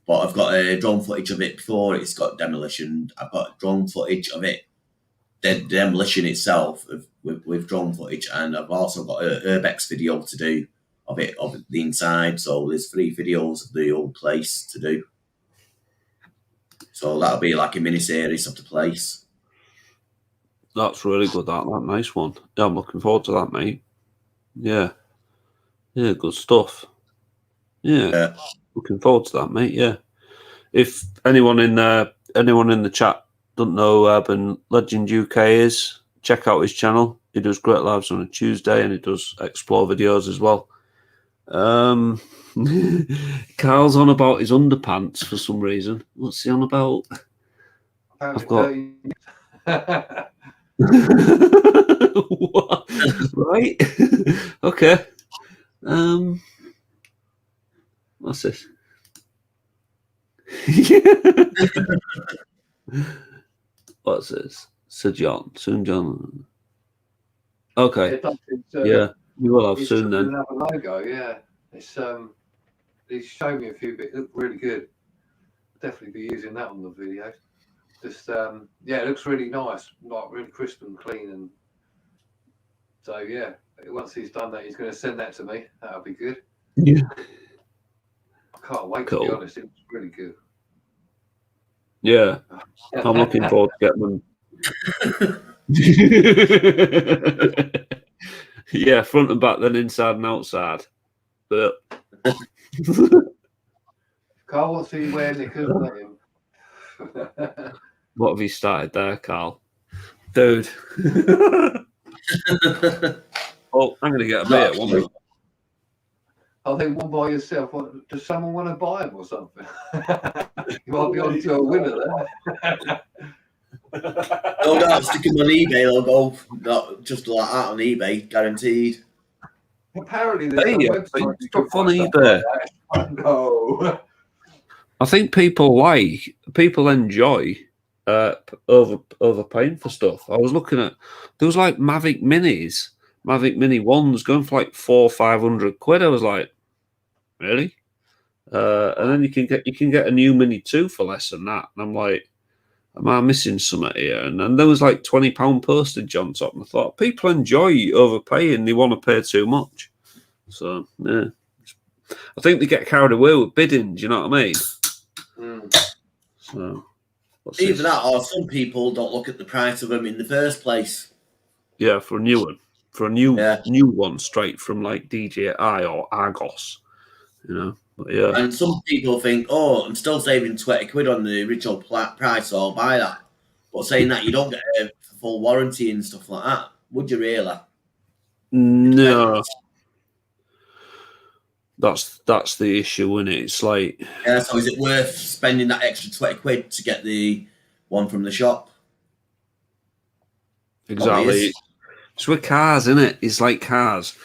But I've got a drone footage of it before it's got demolition. I've got drone footage of it, the demolition itself with drone footage, and I've also got an Urbex video to do of the inside. So there's 3 videos of the old place to do. So that'll be like a mini series of the place. That's really good. That nice one. Yeah, I'm looking forward to that, mate. Yeah, good stuff. Yeah. Looking forward to that, mate. Yeah. If anyone in the chat doesn't know who Urban Legend UK is, check out his channel. He does Great Lives on a Tuesday, and he does explore videos as well. Carl's on about his underpants for some reason. What's he on about? I've got what? Right. Okay. What's this? What's this? Sir John. Soon John. Okay. Yeah, you will have soon then. Another logo, yeah. It's he's shown me a few bits. It looked really good. Definitely be using that on the video. Just yeah, it looks really nice, like really crisp and clean. And so yeah, once he's done that, he's going to send that to me. That'll be good. Yeah. I can't wait to be honest. It looks really good. Yeah, I'm looking forward to getting them. Yeah, front and back, then inside and outside. But Carl wants to wear knickers, let him. What have you started there, Carl? Dude. Oh, I'm going to get a beer. One minute. I think one by yourself. Does someone want to buy him or something? You might be on to a winner there. No, stick him on eBay. They'll go just like that on eBay, guaranteed. Apparently, there's stuff on eBay. No. I think people enjoy overpaying for stuff. I was looking at, there was like Mavic Mini 1s going for like £400-500. I was like, really? And then you can get a new Mini 2 for less than that. And I'm like, am I missing something here? And then there was like £20 postage on top. And I thought, people enjoy overpaying. They want to pay too much. So, yeah. I think they get carried away with bidding. Do you know what I mean? So, either that or some people don't look at the price of them in the first place. Yeah, for a new one. For a new one straight from like DJI or Argos. You know? But yeah. And some people think, oh, I'm still saving £20 on the original price, so I'll buy that. But saying that, you don't get a full warranty and stuff like that. Would you really? No. That's the issue, isn't it? It's like, yeah. So is it worth spending that extra £20 to get the one from the shop? Exactly. It's with cars, isn't it? It's like cars.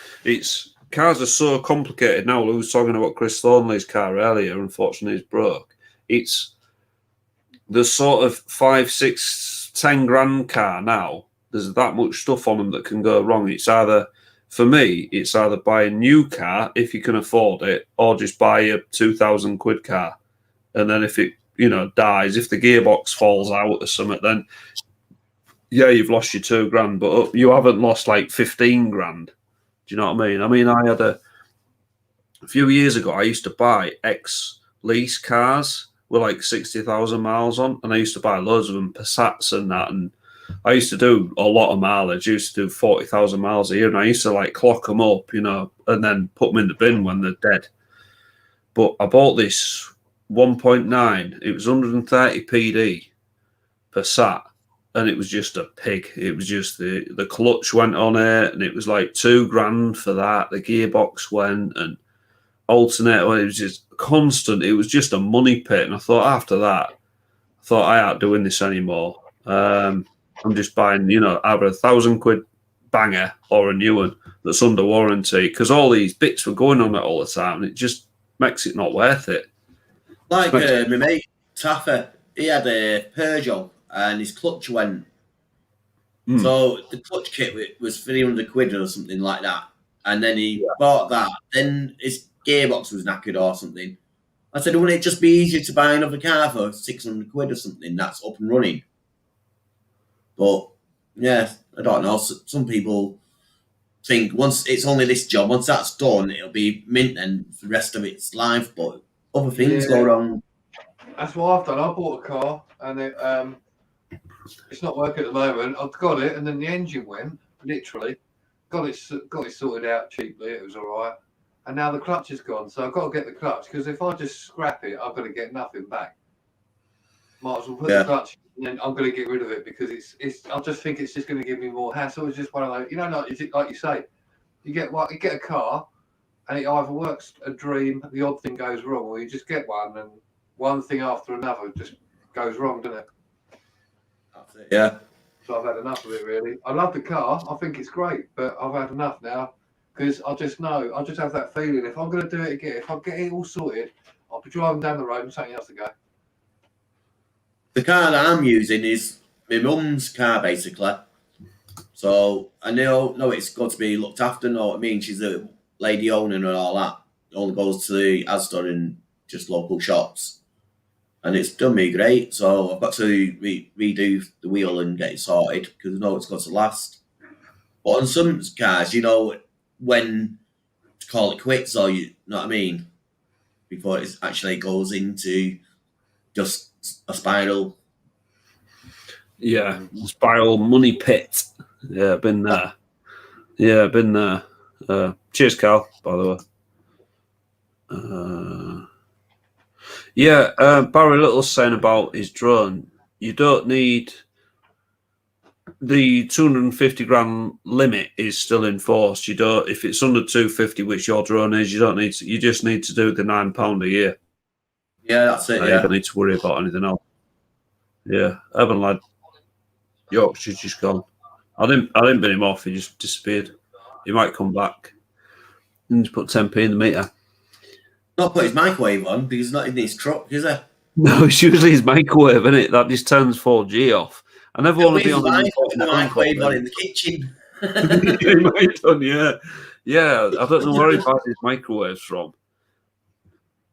Cars are so complicated now. We was talking about Chris Thornley's car earlier. Unfortunately, it's broke. It's the sort of 5, 6, 10 grand car now. There's that much stuff on them that can go wrong. For me, it's either buy a new car if you can afford it, or just buy a £2,000 car. And then if it, dies, if the gearbox falls out or something, then yeah, you've lost your £2,000, but you haven't lost like 15 grand. Do you know what I mean? I had a few years ago, I used to buy ex-lease cars with like 60,000 miles on, and I used to buy loads of them, Passats and that, and I used to do a lot of mileage. I used to do 40,000 miles a year, and I used to like clock them up, you know, and then put them in the bin when they're dead. But I bought this 1.9. It was 130 PD Passat, and it was just a pig. It was just the clutch went on it, and it was like $2,000 for that. The gearbox went, and alternator. It was just constant. It was just a money pit, and I thought after that, I thought I ain't doing this anymore. I'm just buying, you know, either £1,000 banger or a new one that's under warranty, because all these bits were going on it all the time, and it just makes it not worth it. Like my mate Taffer, he had a Peugeot and his clutch went. So the clutch kit was £300 or something like that, and then he bought that. Then his gearbox was knackered or something. I said, wouldn't it just be easier to buy another car for £600 or something that's up and running? But yeah, I don't know. Some people think once it's only this job, once that's done, it'll be mint and for the rest of its life. But other things go wrong. That's what I've done. I bought a car and it's not working at the moment. I've got it, and then the engine went. Literally, got it sorted out cheaply. It was all right, and now the clutch is gone. So I've got to get the clutch, because if I just scrap it, I'm going to get nothing back. Might as well put the clutch, and then I'm going to get rid of it, because it's. I just think it's just going to give me more hassle. It's just one of those, you know, like you say, you get a car, and it either works a dream, the odd thing goes wrong, or you just get one, and one thing after another just goes wrong, doesn't it? That's it. Yeah. So I've had enough of it, really. I love the car. I think it's great, but I've had enough now, because I just know, I just have that feeling, if I'm going to do it again, if I get it all sorted, I'll be driving down the road and something else to go. The car that I'm using is my mum's car, basically. So I know it's got to be looked after, know what I mean? She's a lady owner and all that. It only goes to the Asda and just local shops. And it's done me great. So I've got to redo the wheel and get it sorted, because I know it's got to last. But on some cars, you know when to call it quits, or you know what I mean? Before it actually goes into just a spiral. Yeah, spiral money pit. Yeah, been there. Yeah, been there. Cheers, Cal, by the way. Barry Little's saying about his drone, you don't need the 250 grand limit is still enforced. You don't, if it's under 250, which your drone is, you don't need to, you just need to do the £9 a year. Yeah, that's it. You don't need to worry about anything else. Yeah, Evan lad, Yorkshire's just gone. I didn't bin him off. He just disappeared. He might come back. And just put 10p in the meter. Not put his microwave on, because he's not in his truck, is he? No, it's usually his microwave, isn't it? That just turns 4G off. I never want to be on the microwave on in the kitchen. He might have done, yeah. Yeah, I don't know where he buys his microwaves from.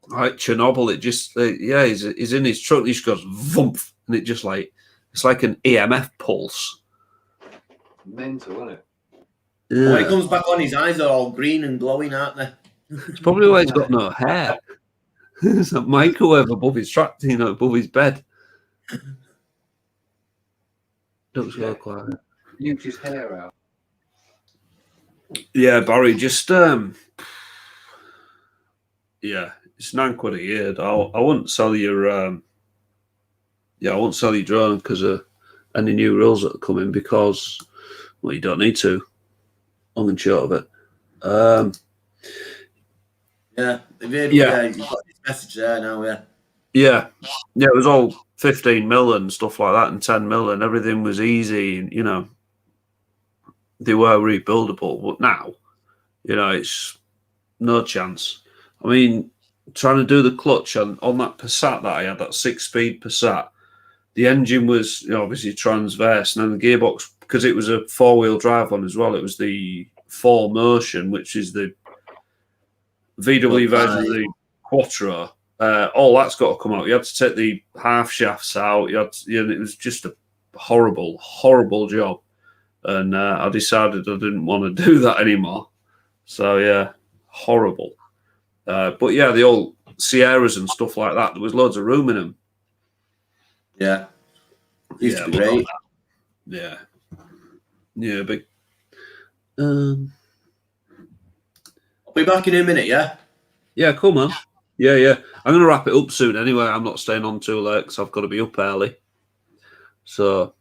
Like Chernobyl, it just, he's in his truck, and he just goes vump, and it just like, it's like an EMF pulse. Mental, isn't it? Yeah. When he comes back on, his eyes are all green and glowing, aren't they? It's probably why he's got no hair. There's a microwave above his track, above his bed. Looks look like it. Use his hair out. Yeah, Barry, just yeah, it's £9 a year. I wouldn't sell your I won't sell your drone because of any new rules that are coming, because well, you don't need to. Long and short of it. You've got this message there now, Yeah, it was all 15 mil and stuff like that, and 10 mil, and everything was easy, and they were rebuildable. But now, it's no chance. I mean, trying to do the clutch on that Passat that I had, that 6-speed Passat, the engine was obviously transverse, and then the gearbox, because it was a 4-wheel drive one as well, it was the 4Motion, which is the VW version of the Quattro. All that's got to come out. You had to take the half shafts out. It was just a horrible, horrible job. And I decided I didn't want to do that anymore. So yeah, horrible. But yeah, the old Sierras and stuff like that, there was loads of room in them. Yeah. Used to be but great. Yeah. Yeah, big. I'll be back in a minute, yeah? Yeah, cool, man. Yeah. I'm going to wrap it up soon anyway. I'm not staying on too late because I've got to be up early. So,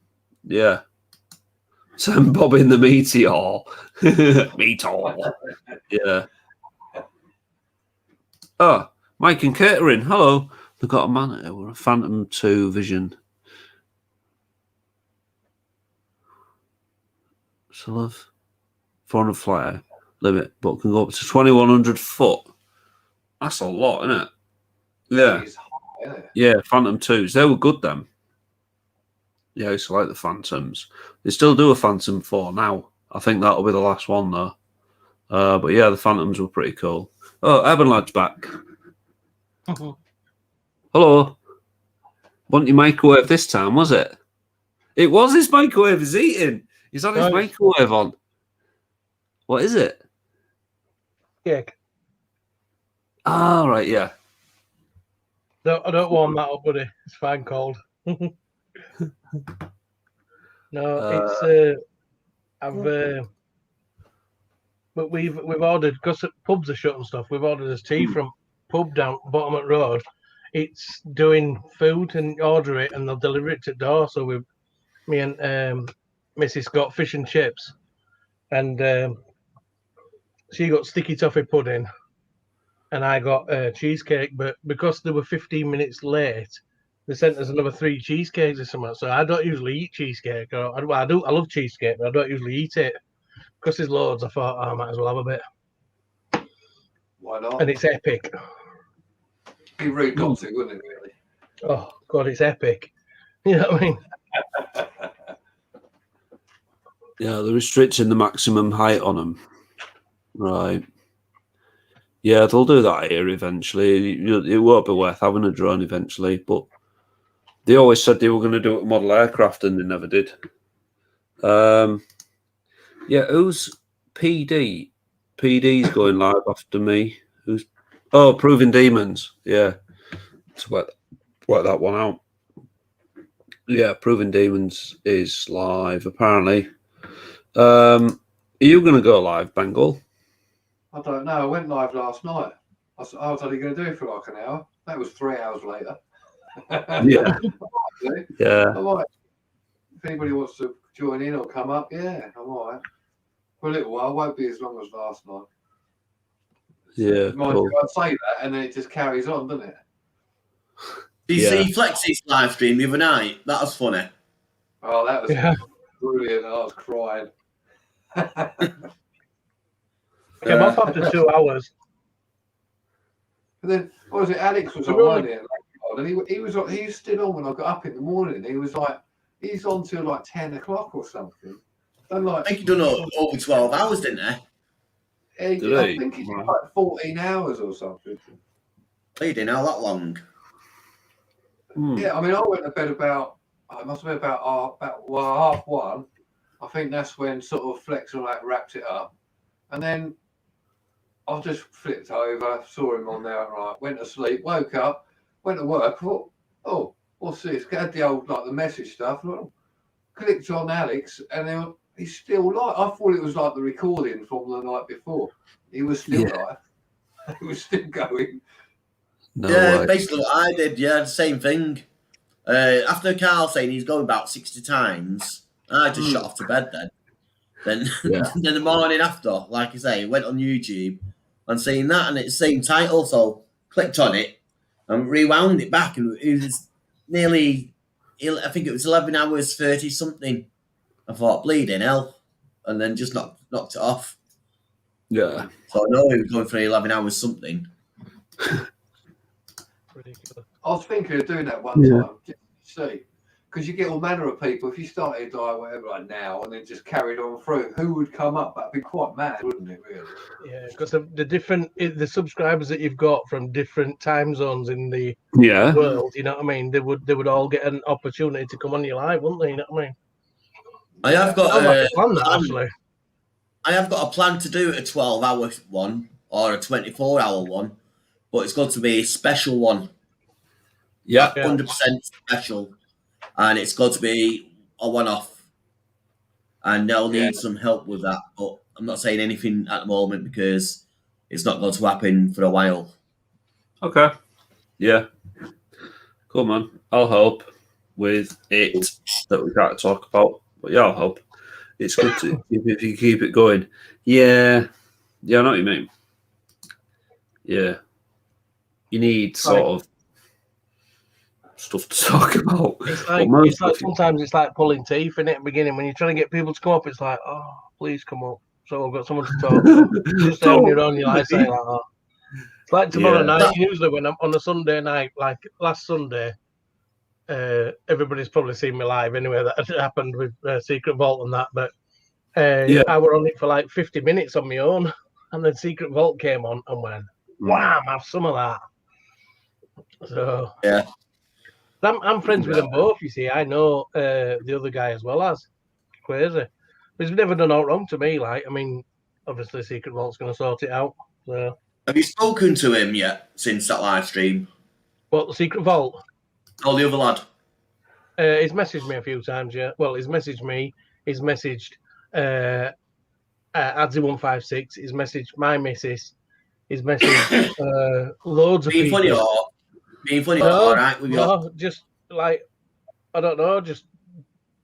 yeah. Sam Bob in the meteor. Meteor. Yeah. Oh, Mike and Catering. Hello. They've got a man here with a Phantom 2 Vision. So love 400 flyer limit, but can go up to 2,100 foot. That's a lot, isn't it? Yeah. It's high, isn't it? Yeah, Phantom 2s. They were good then. Yeah, I used to like the Phantoms. They still do a Phantom 4 now. I think that'll be the last one though. But yeah, the Phantoms were pretty cool. Oh, Eben Lad's back. Hello. Wasn't your microwave this time, was it? It was his microwave. He's eating. He's had his microwave on. What is it? Cake. Ah, right, yeah. No, I don't warm that up, buddy. It's fine cold. No, but we've ordered, because pubs are shut and stuff. We've ordered this tea from pub down bottom at road. It's doing food and order it, and they'll deliver it to the door. So me and Mrs. got fish and chips, and she got sticky toffee pudding, and I got cheesecake. But because they were 15 minutes late, they sent us another 3 cheesecakes or something. So I don't usually eat cheesecake. I love cheesecake, but I don't usually eat it. Because there's loads, I thought I might as well have a bit. Why not? And it's epic. Be rude not to, wouldn't it, really? Oh, God, it's epic. You know what I mean? Yeah, they're restricting the maximum height on them. Right. Yeah, they'll do that here eventually. It won't be worth having a drone eventually, but they always said they were going to do it with model aircraft and they never did. Yeah, who's PD? PD's going live after me. Proving Demons. Yeah. Let's work that one out. Yeah, Proving Demons is live, apparently. Are you going to go live, Bengal? I don't know. I went live last night. I was only going to do it for like an hour. That was 3 hours later. Yeah. Yeah. I might. If anybody wants to join in or come up, yeah, I might. For a little while. It won't be as long as last night. Yeah. Cool. I'd say that, and then it just carries on, doesn't it? Did you see Flex's live stream the other night? That was funny. Oh, that was brilliant. I was crying. Came off after 2 hours. And then, what was it? Alex was on, wasn't it? And he was still on when I got up in the morning. He was like, he's on till like 10 o'clock or something. And like, I think he done over 12 hours, didn't he? I think it's like 14 hours or something. Bleeding out that long. Yeah, I mean, I went to bed about, it must have been about 1:30. I think that's when sort of Flex and that wrapped it up. And then I just flipped over, saw him on there, right, went to sleep, woke up, went to work, thought, oh, what's this? Had the old, like, the message stuff, clicked on Alex, and then he's still live. I thought it was like the recording from the night before. He was still live. He was still going. Basically what I did, the same thing. After Carl saying he's going about 60 times, I just shut off to bed then. Then the morning after, like I say, went on YouTube and seeing that and it's the same title, so clicked on it and rewound it back and it was nearly, I think it was 11 hours 30 something. I thought, bleeding hell, and then just knocked it off. Yeah. So I know he was going for 11 hours something. Ridiculous. I was thinking of doing that one time, just to see. Because you get all manner of people. If you started like whatever, like now, and then just carried on through, who would come up? That'd be quite mad, wouldn't it? Really? Yeah, because the subscribers that you've got from different time zones in the world, you know what I mean? They would all get an opportunity to come on your live, wouldn't they? You know what I mean? I have got actually. I have got a plan to do a 12-hour one or a 24-hour one. but it's got to be a special one. Yeah. 100% special. And it's got to be a one-off. And they'll need some help with that. But I'm not saying anything at the moment because it's not going to happen for a while. Okay. Yeah. Cool, man. I'll help with it that we can't talk about. But yeah, I'll help. It's good to if you keep it going. Yeah. Yeah, I know what you mean. Yeah. You need sort of stuff to talk about. It's like sometimes it's like pulling teeth in it at the beginning. When you're trying to get people to come up, it's like, oh, please come up. So I've got someone to talk to. Just there on your own, you're like saying like, oh. It's like tomorrow night, usually when I'm on a Sunday night, like last Sunday, everybody's probably seen me live anyway. That happened with Secret Vault and that, but I were on it for like 50 minutes on my own, and then Secret Vault came on and went, wham, have some of that. So yeah, I'm friends with them both. You see, I know the other guy as well as crazy. He's never done all wrong to me. Like, I mean, obviously Secret Vault's going to sort it out. So. Have you spoken to him yet since that live stream? What, the Secret Vault? Oh, the other lad. He's messaged me a few times, yeah. Well, he's messaged me. He's messaged Adzi156. He's messaged my missus. He's messaged loads of people. Being funny, all right with you? No, just like, I don't know, just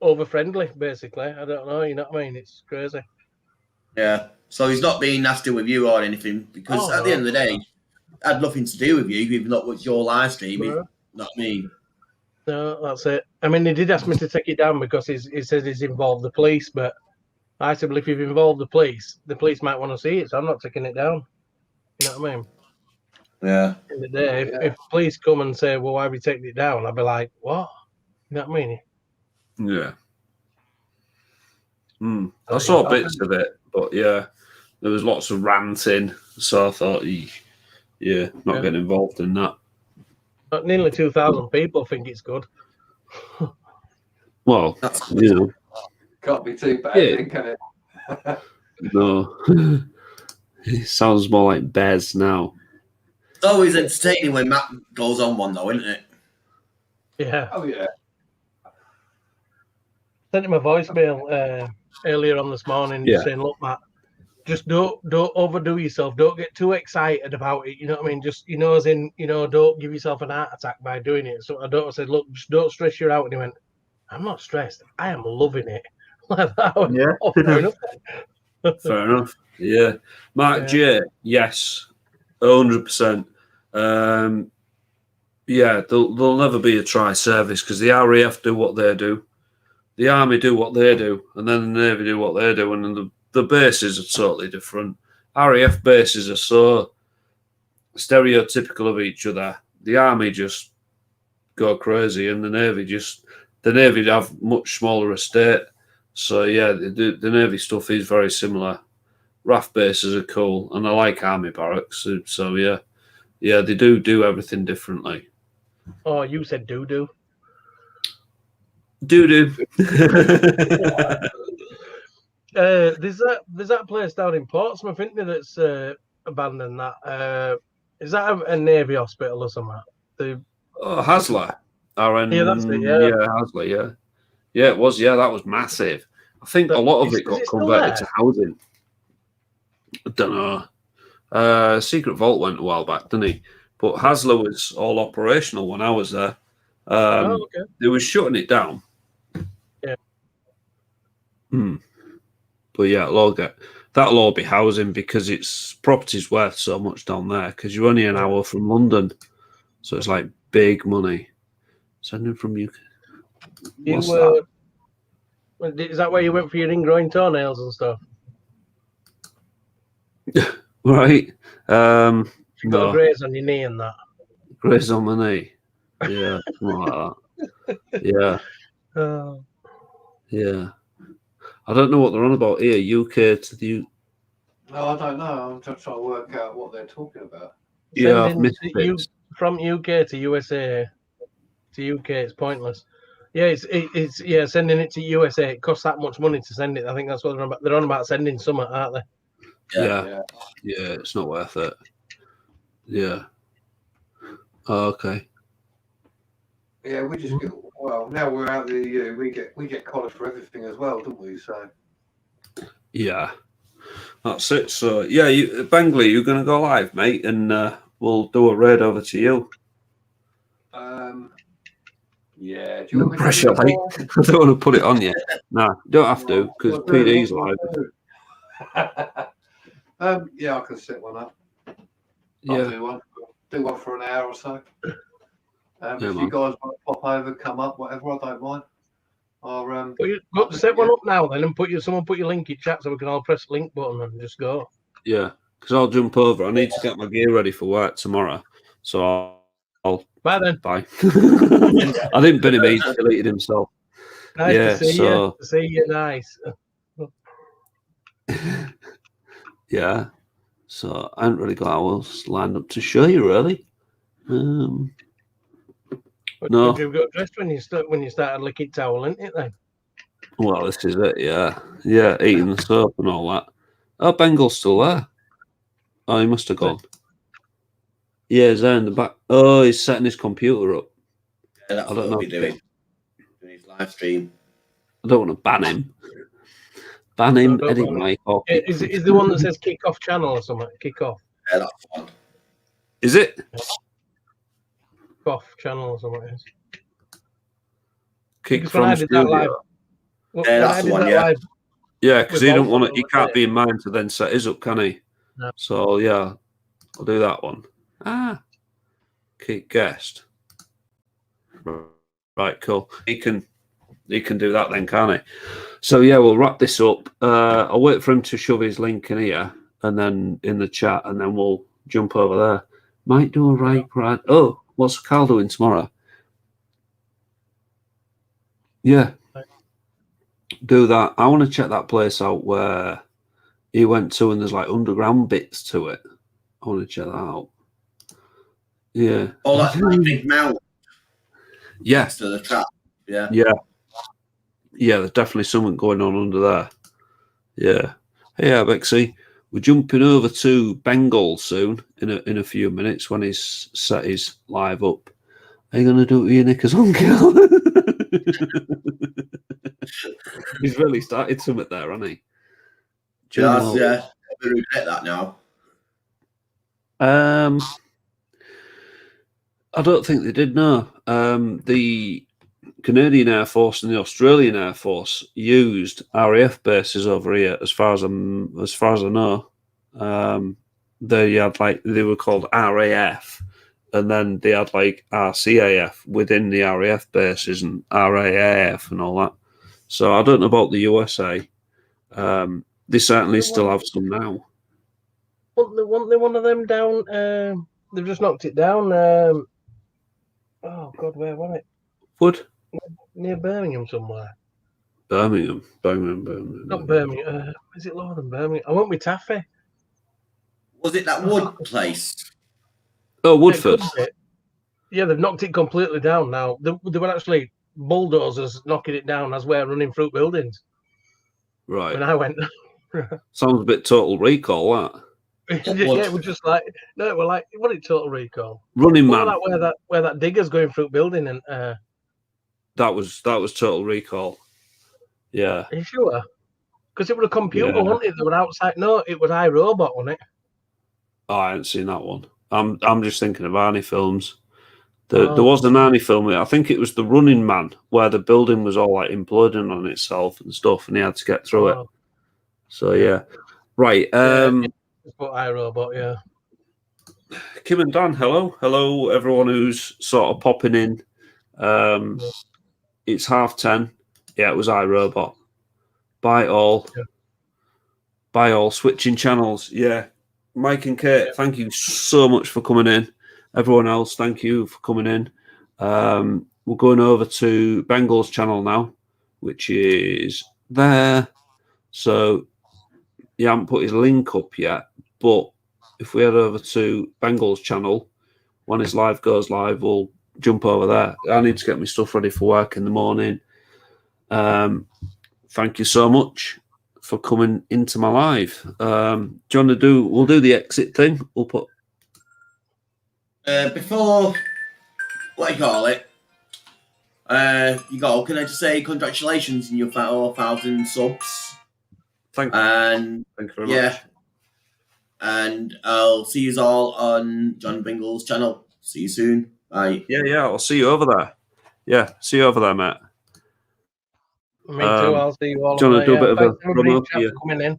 over friendly, basically. I don't know, you know what I mean? It's crazy. Yeah. So he's not being nasty with you or anything because at the end of the day, it had nothing to do with you, even though it's your live stream. You know what I mean? No, that's it. I mean, he did ask me to take it down because he says he's involved the police, but I said, well, if you've involved the police might want to see it, so I'm not taking it down. You know what I mean? Yeah. In the day, if police come and say, well, why have you taken it down? I'll be like, what? You know what I mean? Yeah. I saw bits of it, but yeah, there was lots of ranting, so I thought, not getting involved in that. But nearly 2,000 people think it's good. Well, you know. Can't be too bad, then, can it? No. It sounds more like Bez now. It's always entertaining when Matt goes on one, though, isn't it? Yeah. Oh, yeah. Sent him a voicemail earlier on this morning saying, look, Matt, just don't overdo yourself. Don't get too excited about it. You know what I mean? Just, as in, don't give yourself an heart attack by doing it. So I said, look, just don't stress you out. And he went, I'm not stressed. I am loving it. Like that. Yeah. Oh, fair enough. Fair enough. Yeah. Mark J, yes, 100%. There'll never be a tri-service because the RAF do what they do, the Army do what they do, and then the Navy do what they do, and then the bases are totally different. RAF bases are so stereotypical of each other. The Army just go crazy, and the Navy have much smaller estate. So yeah, the Navy stuff is very similar. RAF bases are cool, and I like Army barracks. So yeah, they do everything differently. Oh, you said do. Do. There's that place down in Portsmouth, isn't there, that's abandoned that. Is that a Navy hospital or something? Hasler. Yeah, that's it, yeah. Yeah, Hasler, yeah. Yeah, it was, that was massive. I think a lot of it got converted to housing. I don't know. Secret Vault went a while back, didn't he? But Hasler was all operational when I was there. Okay. They were shutting it down. Yeah. But yeah, that'll all be housing because its property's worth so much down there because you're only an hour from London. So it's like big money. Sending from UK. What's that? Is that where you went for your ingrowing toenails and stuff? Right. You got a graze on your knee and that. Graze on my knee. Yeah, something like that. Yeah. Yeah. I don't know what they're on about here. UK to the No, I don't know. I'm just trying to work out what they're talking about. Yeah, I've missed it. From UK to USA to UK, it's pointless. Yeah, it's sending it to USA. It costs that much money to send it. I think that's what they're on about. They're on about sending something, aren't they? Yeah, it's not worth it. Yeah. Oh, okay. Yeah, we just get, well, now we're out of the EU, we get collars for everything as well, don't we? So Yeah, that's it. So yeah, Bangley, you're going to go live, mate, and we'll do a raid over to you. yeah, do you want me Pressure, to do mate. I don't want to put it on you. No, you don't have to, because What do I do? PD's What live. do I do? Yeah, I can set one up. I'll Yeah, do one for an hour or so. Yeah, if you man. guys want to pop over, come up, whatever, I don't mind. Or Set one up now then, and someone put your link in chat so we can all press the link button and just go. Yeah, because I'll jump over. I need to get my gear ready for work tomorrow, so I'll Bye then. bye. I didn't bin him; he deleted himself. Nice Yeah, to see so- you. To see you, nice. Yeah, so I haven't really got hours lined up to show you, really. No. Would you have got dressed when you started licking towel, isn't it then? Well, this is it. Yeah, eating the soap and all that. Oh, Bengal's still there. Oh, he must have gone. Yeah, he's there in the back. Oh, he's setting his computer up. Yeah, that's I what don't he'll know. be doing his live stream. I don't want to ban him. Ban him, don't edit ban him. Mike. Or Is the one that says kick off channel or something? Kick off. Yeah, that's fun. Is it? Kick off channel or something. It is. Kick Because when I from did that live, studio. when Yeah, I that's the did one, that yeah. live, Yeah, because with he don't Bolton, want to. He can't be in mine to then set his up, can he? No. So yeah, I'll do that one. Kick guest. Right, cool. He can do that then, can't he? So yeah, we'll wrap this up. I'll wait for him to shove his link in here and then in the chat, and then we'll jump over there. Might do a right. Oh, what's Carl doing tomorrow? Yeah, do that. I want to check that place out where he went to, and there's like underground bits to it. I want to check that out. Yeah. Oh, that's like big mount Yeah. next to the trap. Yeah. Yeah. Yeah, there's definitely something going on under there. Yeah. Hey, Bexy, we're jumping over to Bengal soon in a few minutes when he's set his live up. Are you going to do it with your knickers on, Cal? He's really started something there, hasn't he? Yeah. I regret that now. I don't think they did, no. The Canadian Air Force and the Australian Air Force used RAF bases over here, as far as I know. They were called RAF, and then they had like RCAF within the RAF bases and RAAF and all that. So I don't know about the USA. They certainly still have some now. Wasn't there one of them down? They've just knocked it down. Oh God, where was it? Wood? Near Birmingham somewhere. Birmingham. Not Birmingham. Is it lower than Birmingham? I went with Taffy. Was it that wood place? Oh, Woodford. Yeah, they've knocked it completely down now. They were actually bulldozers knocking it down as we're running through buildings. Right. When I went. Sounds a bit Total Recall, that. Yeah, it was just like we're like, what did Total Recall? Running Man. Where that digger's going through building and that was Total Recall. Yeah. Are you sure? Because it was a computer, wasn't it? They were outside. No, it was iRobot, wasn't it? Oh, I haven't seen that one. I'm just thinking of Arnie films. There was an Arnie film. I think it was The Running Man, where the building was all like imploding on itself and stuff, and he had to get through it. So yeah, right. But iRobot, yeah. Kim and Dan, hello, everyone who's sort of popping in. It's 10:30. Yeah, it was iRobot. Bye all. Yeah. Bye all. Switching channels. Yeah. Mike and Kate, thank you so much for coming in. Everyone else, thank you for coming in. We're going over to Bengal's channel now, which is there. So he hasn't put his link up yet, but if we head over to Bengal's channel, when his live goes live, we'll jump over there. I need to get my stuff ready for work in the morning. Thank you so much for coming into my live. Do you want to we'll do the exit thing. We'll put Before what do you call it? You go. Can I just say congratulations on your 4,000 subs? Thank And you very yeah, much. and I'll see you all on John Bingle's channel. See you soon. Bye. Yeah, I'll see you over there. Yeah, see you over there, Matt. Me too. I'll see you all. Do you want to do a bit of a thanks everybody in promo? chat for coming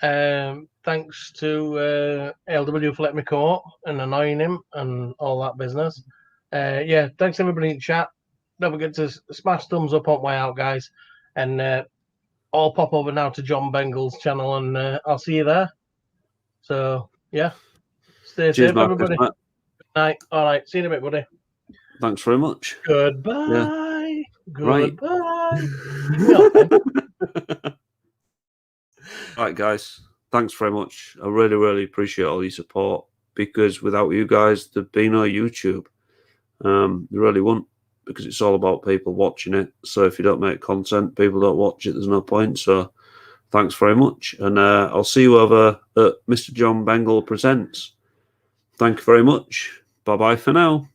in. Thanks to ALW for letting me come up and annoying him and all that business. Yeah, thanks everybody in chat. Don't forget to smash thumbs up on way out, guys. And I'll pop over now to John Bengle's channel and I'll see you there. So, yeah. Stay Cheers, safe, Marcus, everybody. Matt. Good night. All right. See you in a bit, buddy. Thanks very much. Goodbye. Right. Goodbye. Right, guys. Thanks very much. I really, really appreciate all your support, because without you guys, there'd be no YouTube. There really wouldn't, because it's all about people watching it. So if you don't make content, people don't watch it. There's no point. So thanks very much. And I'll see you over at Mr. John Bengle Presents. Thank you very much. Bye-bye for now.